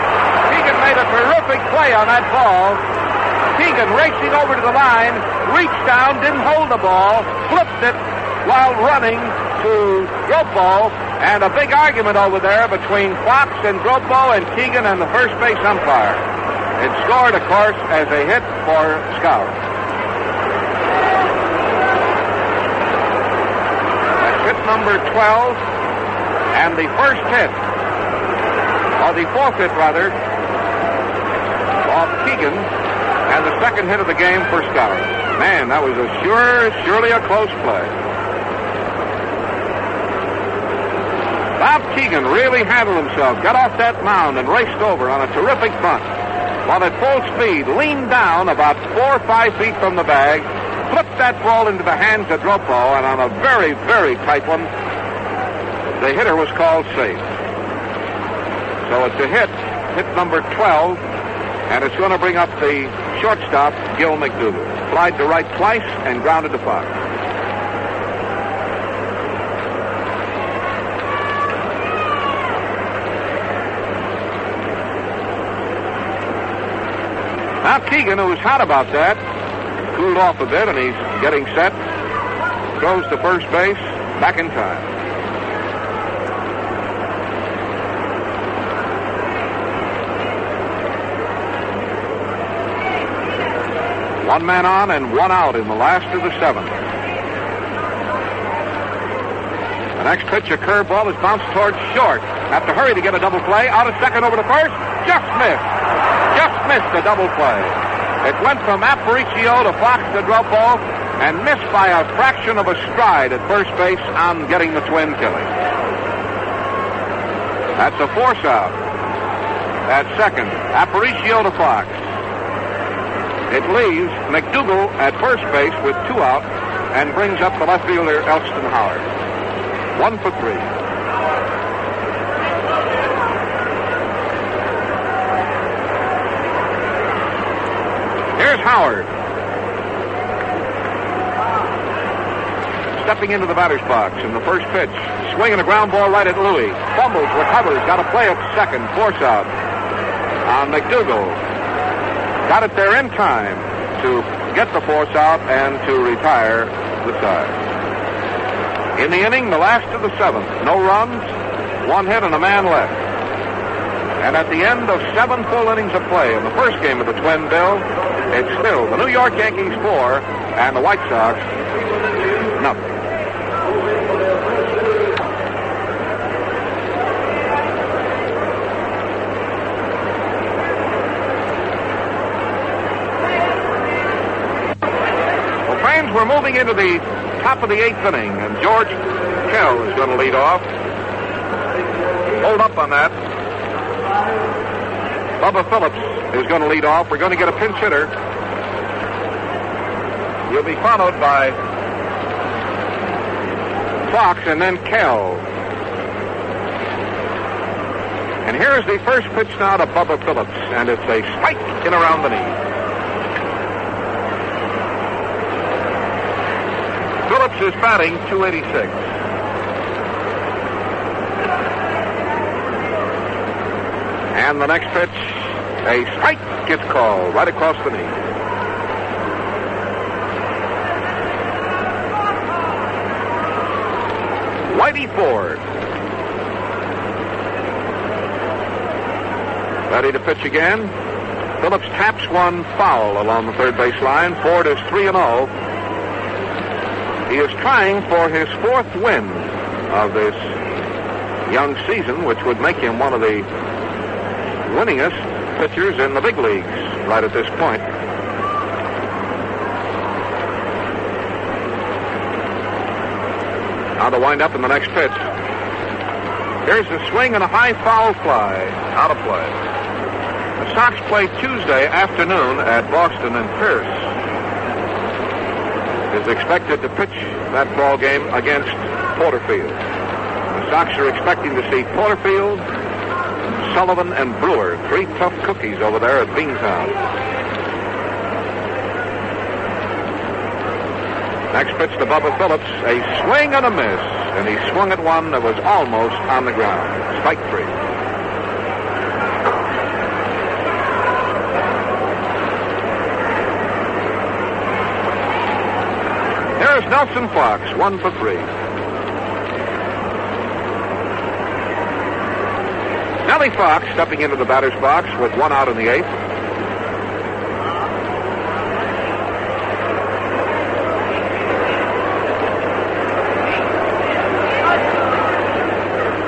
Keegan made a terrific play on that ball. Keegan racing over to the line, reached down, didn't hold the ball, flipped it while running to Gropo, and a big argument over there between Fox and Gropo and Keegan and the first base umpire. It scored, of course, as a hit for Skowron. That's hit number 12, and the first hit, or the fourth hit, rather, of Keegan, and the second hit of the game for Skowron. Man, that was surely a close play. Bob Keegan really handled himself, got off that mound and raced over on a terrific bunt. While at full speed, leaned down about 4 or 5 feet from the bag, flipped that ball into the hands of Gropo, and on a very, very tight one, the hitter was called safe. So it's a hit number 12, and it's going to bring up the shortstop, Gil McDougall. Flied to right twice and grounded to Fox. Now Keegan, who was hot about that, cooled off a bit, and he's getting set. Throws to first base, back in time. One man on and one out in the last of the seventh. The next pitch, a curveball, is bounced towards short. Have to hurry to get a double play. Out of second over to first. Just missed. Just missed a double play. It went from Aparicio to Fox to Gropo and missed by a fraction of a stride at first base on getting the twin killing. That's a force out. At second, Aparicio to Fox. It leaves McDougal at first base with 2 out and brings up the left fielder, Elston Howard. 1 for 3. Here's Howard. Stepping into the batter's box in the first pitch. Swinging a ground ball right at Louis. Fumbles, recovers, got a play at second. Force out on McDougal. Got it there in time to get the force out and to retire the side. In the inning, the last of the 7th. No runs, 1 hit, and a man left. And at the end of 7 full innings of play in the first game of the Twin Bill, it's still the New York Yankees 4 and the White Sox nothing. We're moving into the top of the 8th inning, and George Kell is going to lead off. Hold up on that. Bubba Phillips is going to lead off. We're going to get a pinch hitter. He'll be followed by Fox and then Kell. And here's the first pitch now to Bubba Phillips, and it's a strike in around the knee. Phillips is batting .286. And the next pitch, a strike gets called right across the knee. Whitey Ford. Ready to pitch again. Phillips taps one foul along the third base line. Ford is 3-0. He is trying for his 4th win of this young season, which would make him one of the winningest pitchers in the big leagues right at this point. Now to wind up in the next pitch. Here's the swing and a high foul fly. Out of play. The Sox play Tuesday afternoon at Boston, and Pierce is expected to pitch that ball game against Porterfield. The Sox are expecting to see Porterfield, Sullivan, and Brewer, 3 tough cookies over there at Beantown. Next pitch to Bubba Phillips, a swing and a miss, and he swung at one that was almost on the ground. Strike 3. There's Nelson Fox, 1 for 3. Nellie Fox stepping into the batter's box with 1 out in the 8th.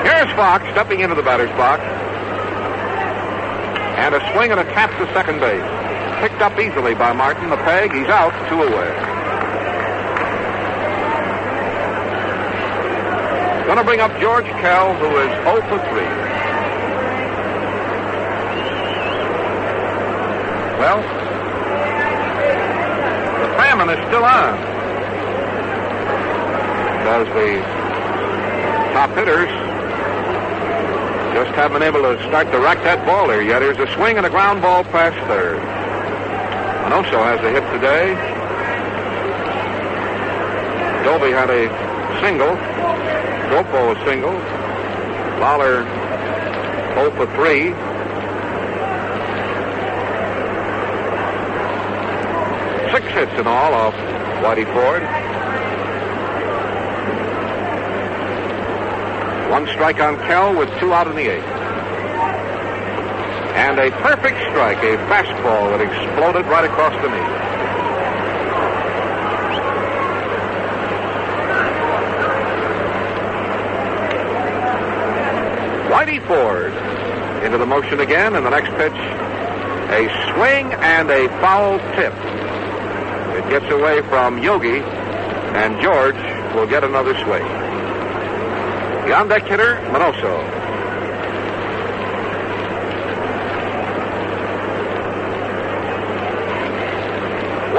Here's Fox stepping into the batter's box. And a swing and a tap to second base. Picked up easily by Martin. The peg, he's out, 2 away. Going to bring up George Kell, who is 0 for 3. Well, the famine is still on, because the top hitters just haven't been able to start to rack that ball here yet. Here's a swing and a ground ball past third. Manoso has a hit today. Dolby had a single. Gopo a single. Lawler 0 for 3. Six hits in all off Whitey Ford. 1 strike on Kell with 2 out in the 8th. And a perfect strike, a fastball that exploded right across the knee. Whitey Ford into the motion again, and the next pitch, a swing and a foul tip. It gets away from Yogi, and George will get another swing. The on-deck hitter, Manoso.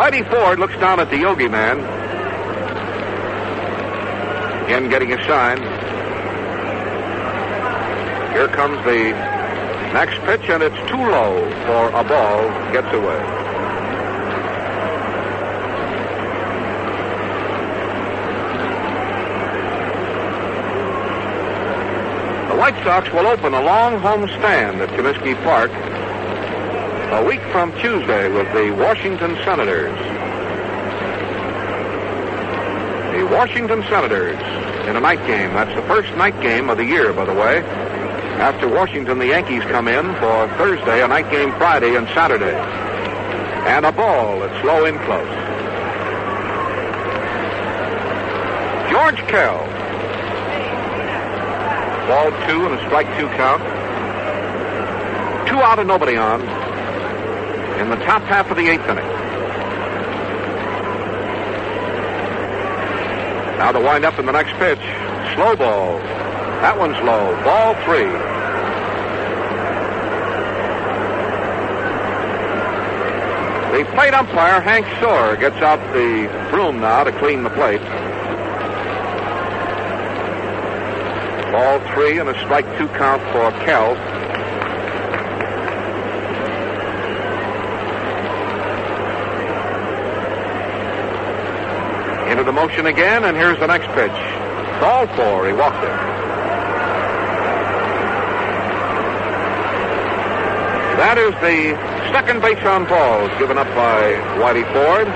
Whitey Ford looks down at the Yogi man. Again, getting a sign. Here comes the next pitch, and it's too low for a ball. Gets away. The White Sox will open a long home stand at Comiskey Park a week from Tuesday with the Washington Senators. The Washington Senators in a night game. That's the first night game of the year, by the way. After Washington, the Yankees come in for Thursday, a night game Friday and Saturday. And a ball that's low in close. George Kell. Ball 2 and a strike 2 count. 2 out and nobody on in the top half of the 8th inning. Now to wind up in the next pitch. Slow ball. That one's low. Ball 3. The plate umpire, Hank Soar, gets out the broom now to clean the plate. Ball 3 and a strike 2 count for Kell. Into the motion again, and here's the next pitch. Ball 4. He walked it. That is the second base on balls given up by Whitey Ford.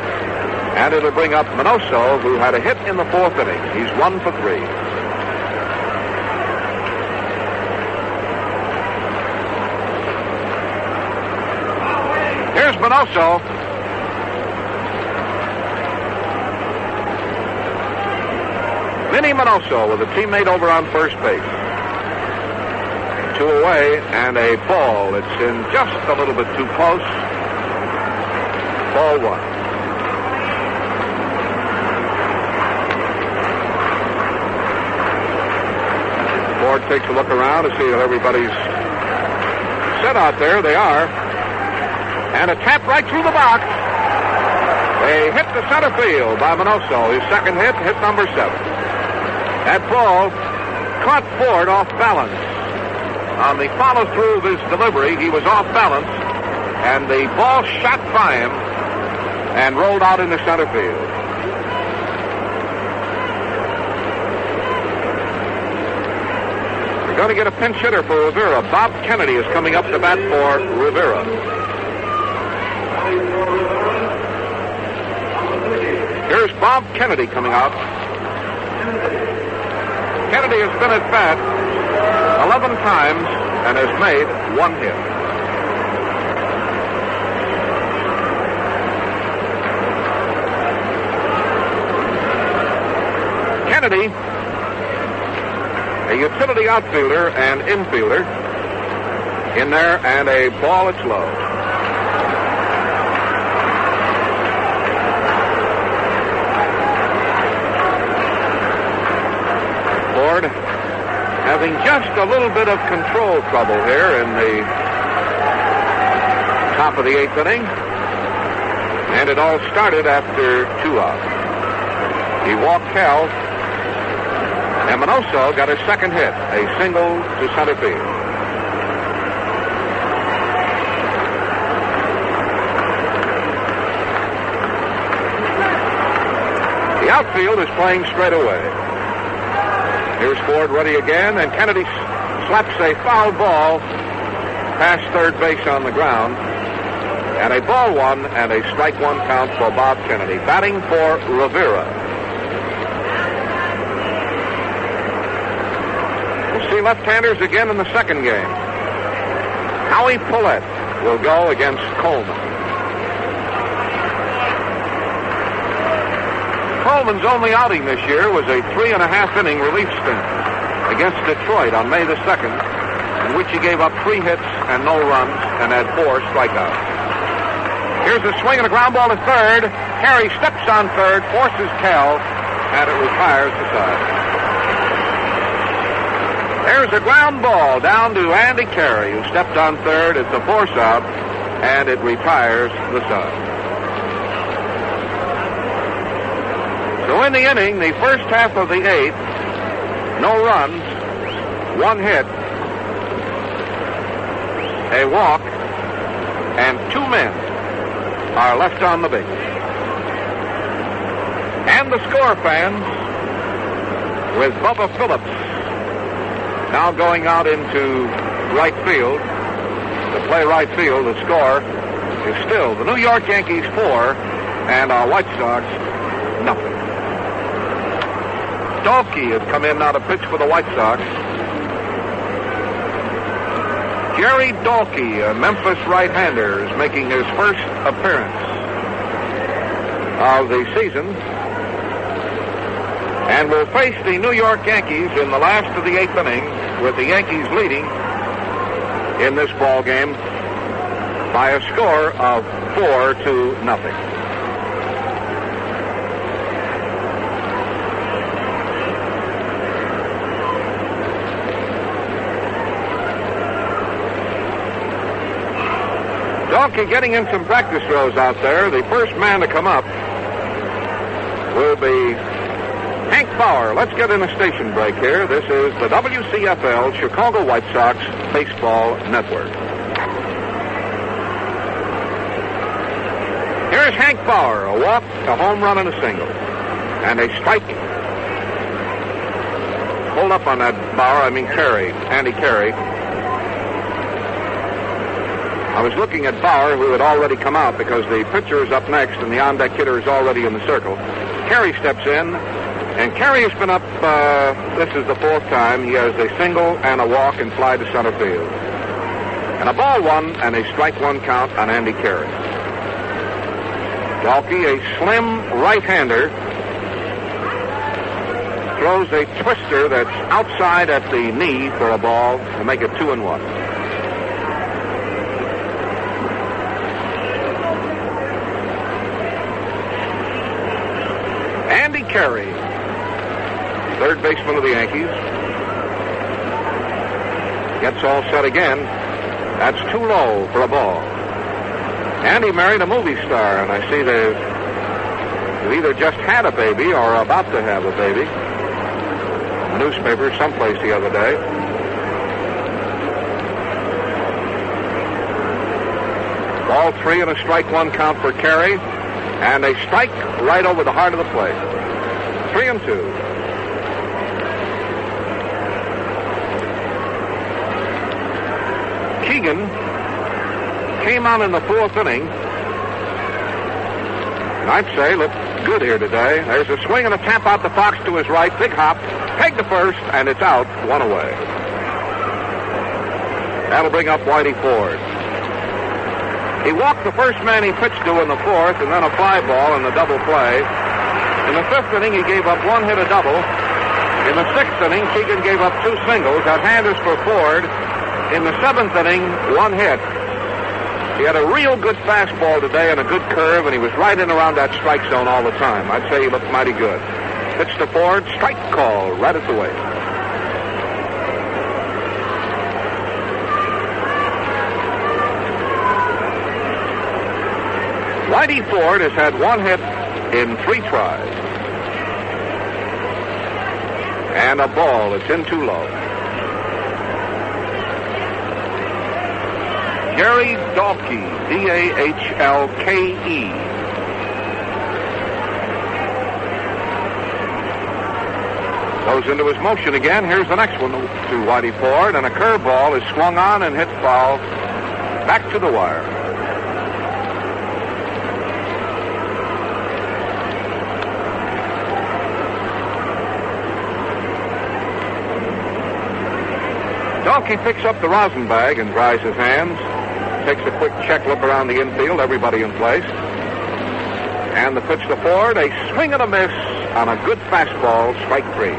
And it'll bring up Minoso, who had a hit in the 4th inning. He's 1 for 3. Here's Minoso. Vinny Minoso with a teammate over on first base. 2 away and a ball. It's in just a little bit too close. Ball 1. Ford takes a look around to see that everybody's set out there. They are. And a tap right through the box. A hit to center field by Minoso. His second hit number 7. That ball caught Ford off balance. On the follow-through of his delivery, he was off balance, and the ball shot by him and rolled out into center field. We're going to get a pinch hitter for Rivera. Bob Kennedy is coming up to bat for Rivera. Here's Bob Kennedy coming out. Kennedy has been at bat 11 times and has made 1 hit. Kennedy, a utility outfielder and infielder, in there, and a ball that's low. Ford having just a little bit of control trouble here in the top of the 8th inning. And it all started after 2 outs. He walked Kell, and Minoso got his second hit, a single to center field. The outfield is playing straight away. Here's Ford ready again, and Kennedy slaps a foul ball past third base on the ground. And a ball 1 and a strike 1 count for Bob Kennedy. Batting for Rivera. We'll see left-handers again in the second game. Howie Pollett will go against Coleman. Coleman's only outing this year was a 3.5-inning relief stint against Detroit on May the 2nd, in which he gave up 3 hits and no runs and had 4 strikeouts. Here's a swing and a ground ball to third. Carey steps on third, forces Kell, and it retires the side. There's a ground ball down to Andy Carey, who stepped on third. It's a force out, and it retires the side. To win the inning, the first half of the eighth, no runs, 1 hit, a walk, and 2 men are left on the base. And the score, fans, with Bubba Phillips now going out into right field to play right field. The score is still the New York Yankees 4 and our White Sox nothing. Dalkey has come in now to pitch for the White Sox. Jerry Dalkey, a Memphis right-hander, is making his first appearance of the season and will face the New York Yankees in the last of the 8th inning, with the Yankees leading in this ball game by a score of 4-0. Dalkey getting in some practice throws out there. The first man to come up will be Hank Bauer. Let's get in a station break here. This is the WCFL Chicago White Sox Baseball Network. Here's Hank Bauer, a walk, a home run, and a single. And a strike. Hold up on that, Bauer. I mean Carey. Andy Carey. I was looking at Bauer, who had already come out because the pitcher is up next and the on-deck hitter is already in the circle. Carey steps in, and Carey has been up, this is the 4th time. He has a single and a walk and fly to center field. And a ball 1 and a strike 1 count on Andy Carey. Dalkey, a slim right-hander, throws a twister that's outside at the knee for a ball to make it 2-1. Andy Carey, third baseman of the Yankees, gets all set again. That's too low for a ball. Andy married a movie star, and I see they've either just had a baby or are about to have a baby. A newspaper someplace the other day. Ball 3 and a strike 1 count for Carey. And a strike right over the heart of the plate. 3-2. Keegan came on in the 4th inning. And I'd say looked good here today. There's a swing and a tap out the Fox to his right. Big hop. Peg to first, and it's out. 1 away. That'll bring up Whitey Ford. He walked the first man he pitched to in the 4th, and then a fly ball in the double play. In the 5th inning, he gave up 1 hit, a double. In the 6th inning, Keegan gave up 2 singles. Got handers for Ford. In the 7th inning, 1 hit. He had a real good fastball today and a good curve, and he was right in around that strike zone all the time. I'd say he looked mighty good. Pitch to Ford, strike call right at the waist. Whitey Ford has had 1 hit in 3 tries. And a ball that's in too low. Jerry Dalkey, D-A-H-L-K-E. Goes into his motion again. Here's the next one to Whitey Ford, and a curveball is swung on and hit foul back to the wire. Dalkey picks up the rosin bag and dries his hands. Takes a quick check look around the infield, everybody in place. And the pitch to Ford, a swing and a miss on a good fastball, strike 3.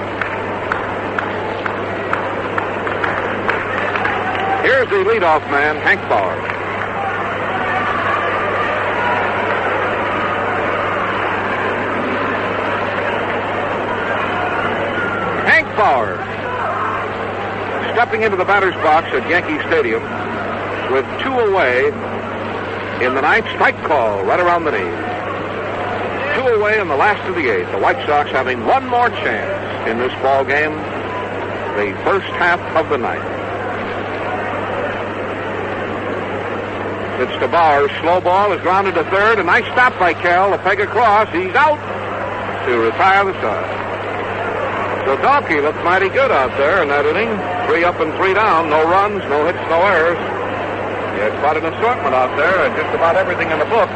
Here's the leadoff man, Hank Bauer. Hank Bauer, stepping into the batter's box at Yankee Stadium with 2 away in the 9th, strike call right around the knee. 2 away in the last of the 8th. The White Sox having one more chance in this ball game, the first half of the night. It's to Bauer. Slow ball is grounded to third. A nice stop by Kell. A peg across. He's out to retire the side. So Dalkey looked mighty good out there in that inning. 3 up and 3 down. No runs, no hits, no errors. He had quite an assortment out there and just about everything in the book.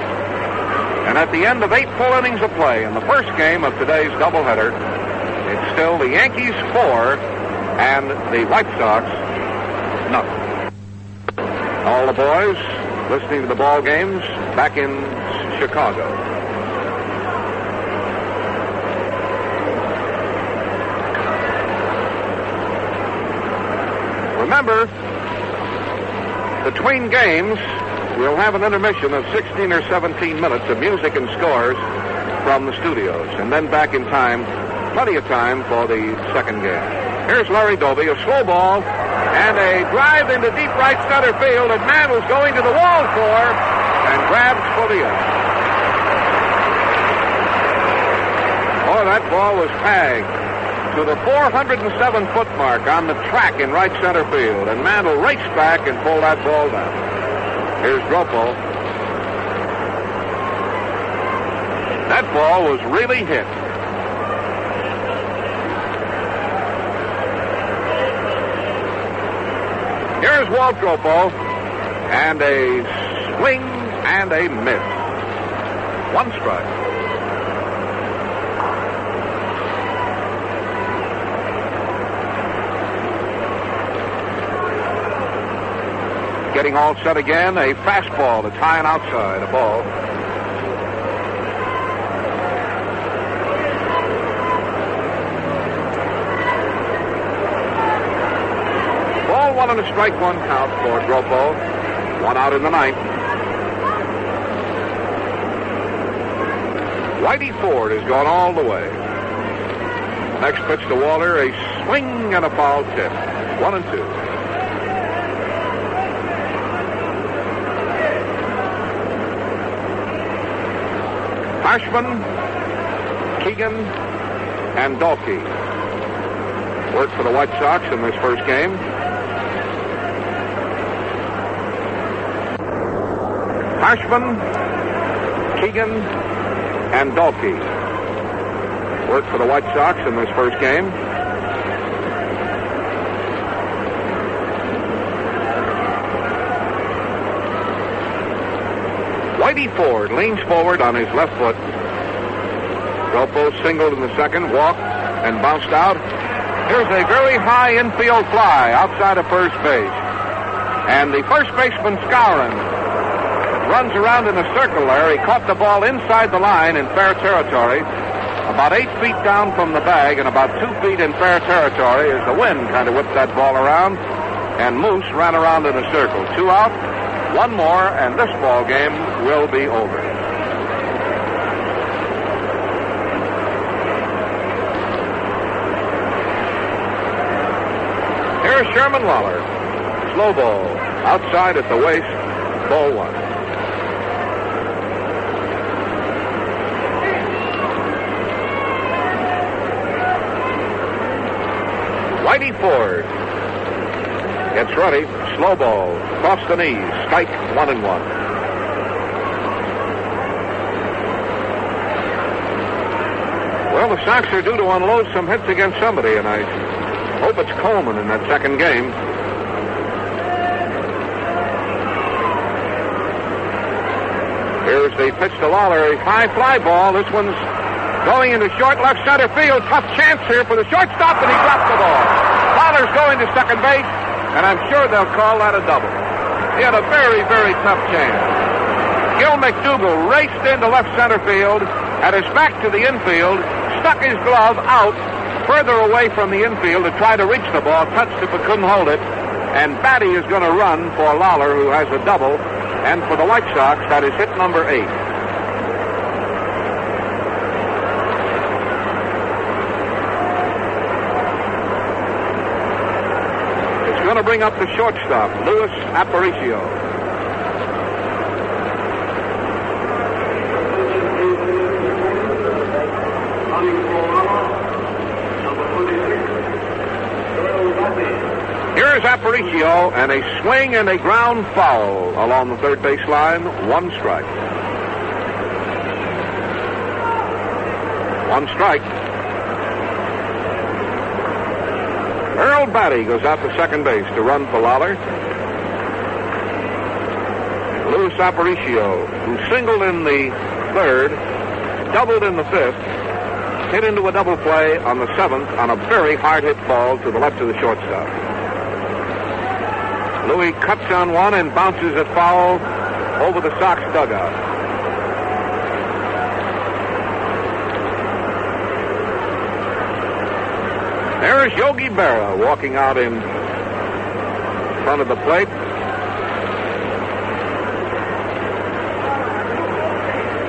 And at the end of 8 full innings of play in the first game of today's doubleheader, it's still the Yankees 4 and the White Sox nothing. All the boys listening to the ball games back in Chicago. Remember, between games, we'll have an intermission of 16 or 17 minutes of music and scores from the studios, and then back in time, plenty of time for the second game. Here's Larry Doby, a slow ball, and a drive into deep right center field, and man was going to the wall for, and grabs for the out. Oh, that ball was tagged to the 407-foot mark on the track in right center field, and Mantle raced back and pulled that ball down. Here's Dropo. That ball was really hit. Here's Walt Dropo, and a swing and a miss. 1 strike. Getting all set again, a fastball that's high and outside, a ball. Ball 1 and a strike 1 count for Dropo. 1 out in the 9th. Whitey Ford has gone all the way. Next pitch to Waller, a swing and a foul tip. 1 and 2. Ashman, Keegan, and Dalkey work for the White Sox in this first game. Ashman, Keegan, and Dalkey work for the White Sox in this first game. Whitey Ford leans forward on his left foot. Dropo singled in the second, walked, and bounced out. Here's a very high infield fly outside of first base. And the first baseman, Skowron, runs around in a circle there. He caught the ball inside the line in fair territory, about 8 feet down from the bag and about 2 feet in fair territory as the wind kind of whipped that ball around. And Moose ran around in a circle. 2 out. 1 more, and this ball game will be over. Here's Sherman Lawler. Slow ball. Outside at the waist. Ball 1. Whitey Ford gets ready. Slow ball. Across the knees. Strike 1 and 1. Well, the Sox are due to unload some hits against somebody, and I hope it's Coleman in that second game. Here's the pitch to Lawler. A high fly ball. This one's going into short left center field. Tough chance here for the shortstop, and he dropped the ball. Lawler's going to second base, and I'm sure they'll call that a double. He had a very, very tough chance. Gil McDougall raced into left center field, had his back to the infield, stuck his glove out further away from the infield to try to reach the ball, touched it but couldn't hold it, and Batty is going to run for Lawler, who has a double, and for the White Sox, that is hit number 8. Going to bring up the shortstop, Luis Aparicio. Here's Aparicio, and a swing and a ground foul along the third base line. 1 strike. 1 strike. Earl Batty goes out to second base to run for Lawler. Luis Aparicio, who singled in the third, doubled in the fifth, hit into a double play on the seventh on a very hard-hit ball to the left of the shortstop. Louis cuts on one and bounces it foul over the Sox dugout. There's Yogi Berra walking out in front of the plate.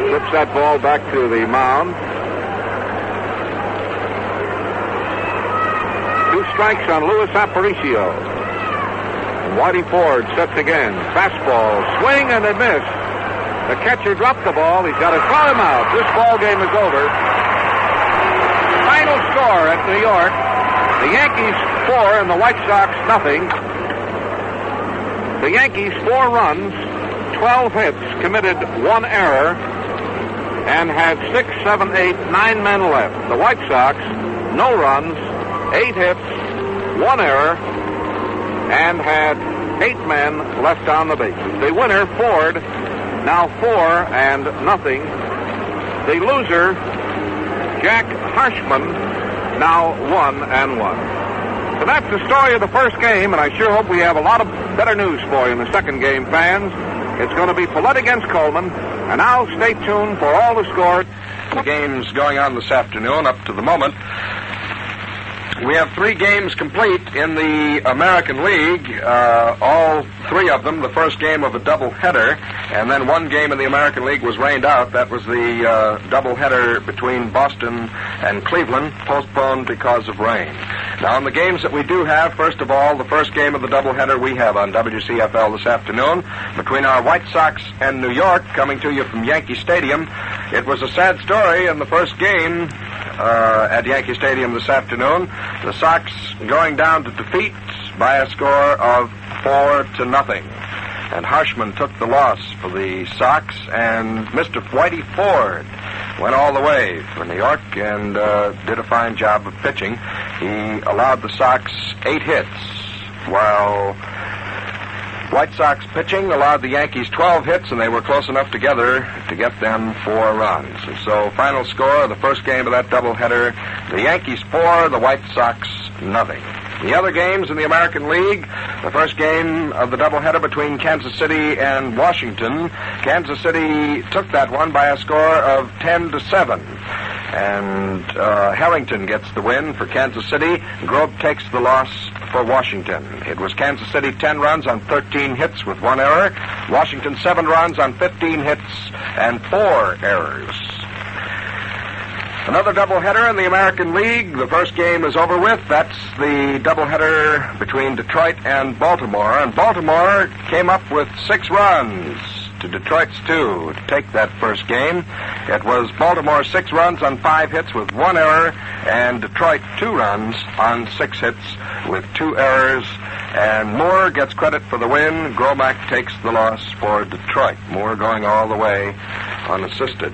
Flips that ball back to the mound. 2 strikes on Luis Aparicio. And Whitey Ford sets again. Fastball, swing and a miss. The catcher dropped the ball. He's got to throw him out. This ball game is over. Final score at New York. The Yankees 4 and the White Sox nothing. The Yankees 4 runs, 12 hits, committed 1 error, and had 6, 7, 8, 9 men left. The White Sox, no runs, 8 hits, 1 error, and had 8 men left on the bases. The winner, Ford, now 4-0. The loser, Jack Harshman, now 1-1. So that's the story of the first game, and I sure hope we have a lot of better news for you in the second game, fans. It's going to be Follett against Coleman, and now stay tuned for all the scores. The games going on this afternoon up to the moment. We have 3 games complete in the American League, all 3 of them, the first game of a doubleheader, and then 1 game in the American League was rained out. That was the doubleheader between Boston and Cleveland, postponed because of rain. Now, in the games that we do have, first of all, the first game of the doubleheader we have on WCFL this afternoon between our White Sox and New York, coming to you from Yankee Stadium. It was a sad story in the first game at Yankee Stadium this afternoon. The Sox going down to defeat by a score of 4-0. And Harshman took the loss for the Sox, and Mr. Whitey Ford went all the way for New York and did a fine job of pitching. He allowed the Sox 8 hits, while White Sox pitching allowed the Yankees 12 hits, and they were close enough together to get them 4 runs. And so, final score of the first game of that doubleheader, the Yankees 4, the White Sox nothing. The other games in the American League, the first game of the doubleheader between Kansas City and Washington, Kansas City took that one by a score of 10-7. And Harrington gets the win for Kansas City. Grobe takes the loss for Washington. It was Kansas City 10 runs on 13 hits with 1 error. Washington 7 runs on 15 hits and 4 errors. Another doubleheader in the American League. The first game is over with. That's the doubleheader between Detroit and Baltimore. And Baltimore came up with 6 runs to Detroit's 2 to take that first game. It was Baltimore 6 runs on 5 hits with 1 error, and Detroit 2 runs on 6 hits with 2 errors. And Moore gets credit for the win. Gromack takes the loss for Detroit. Moore going all the way unassisted.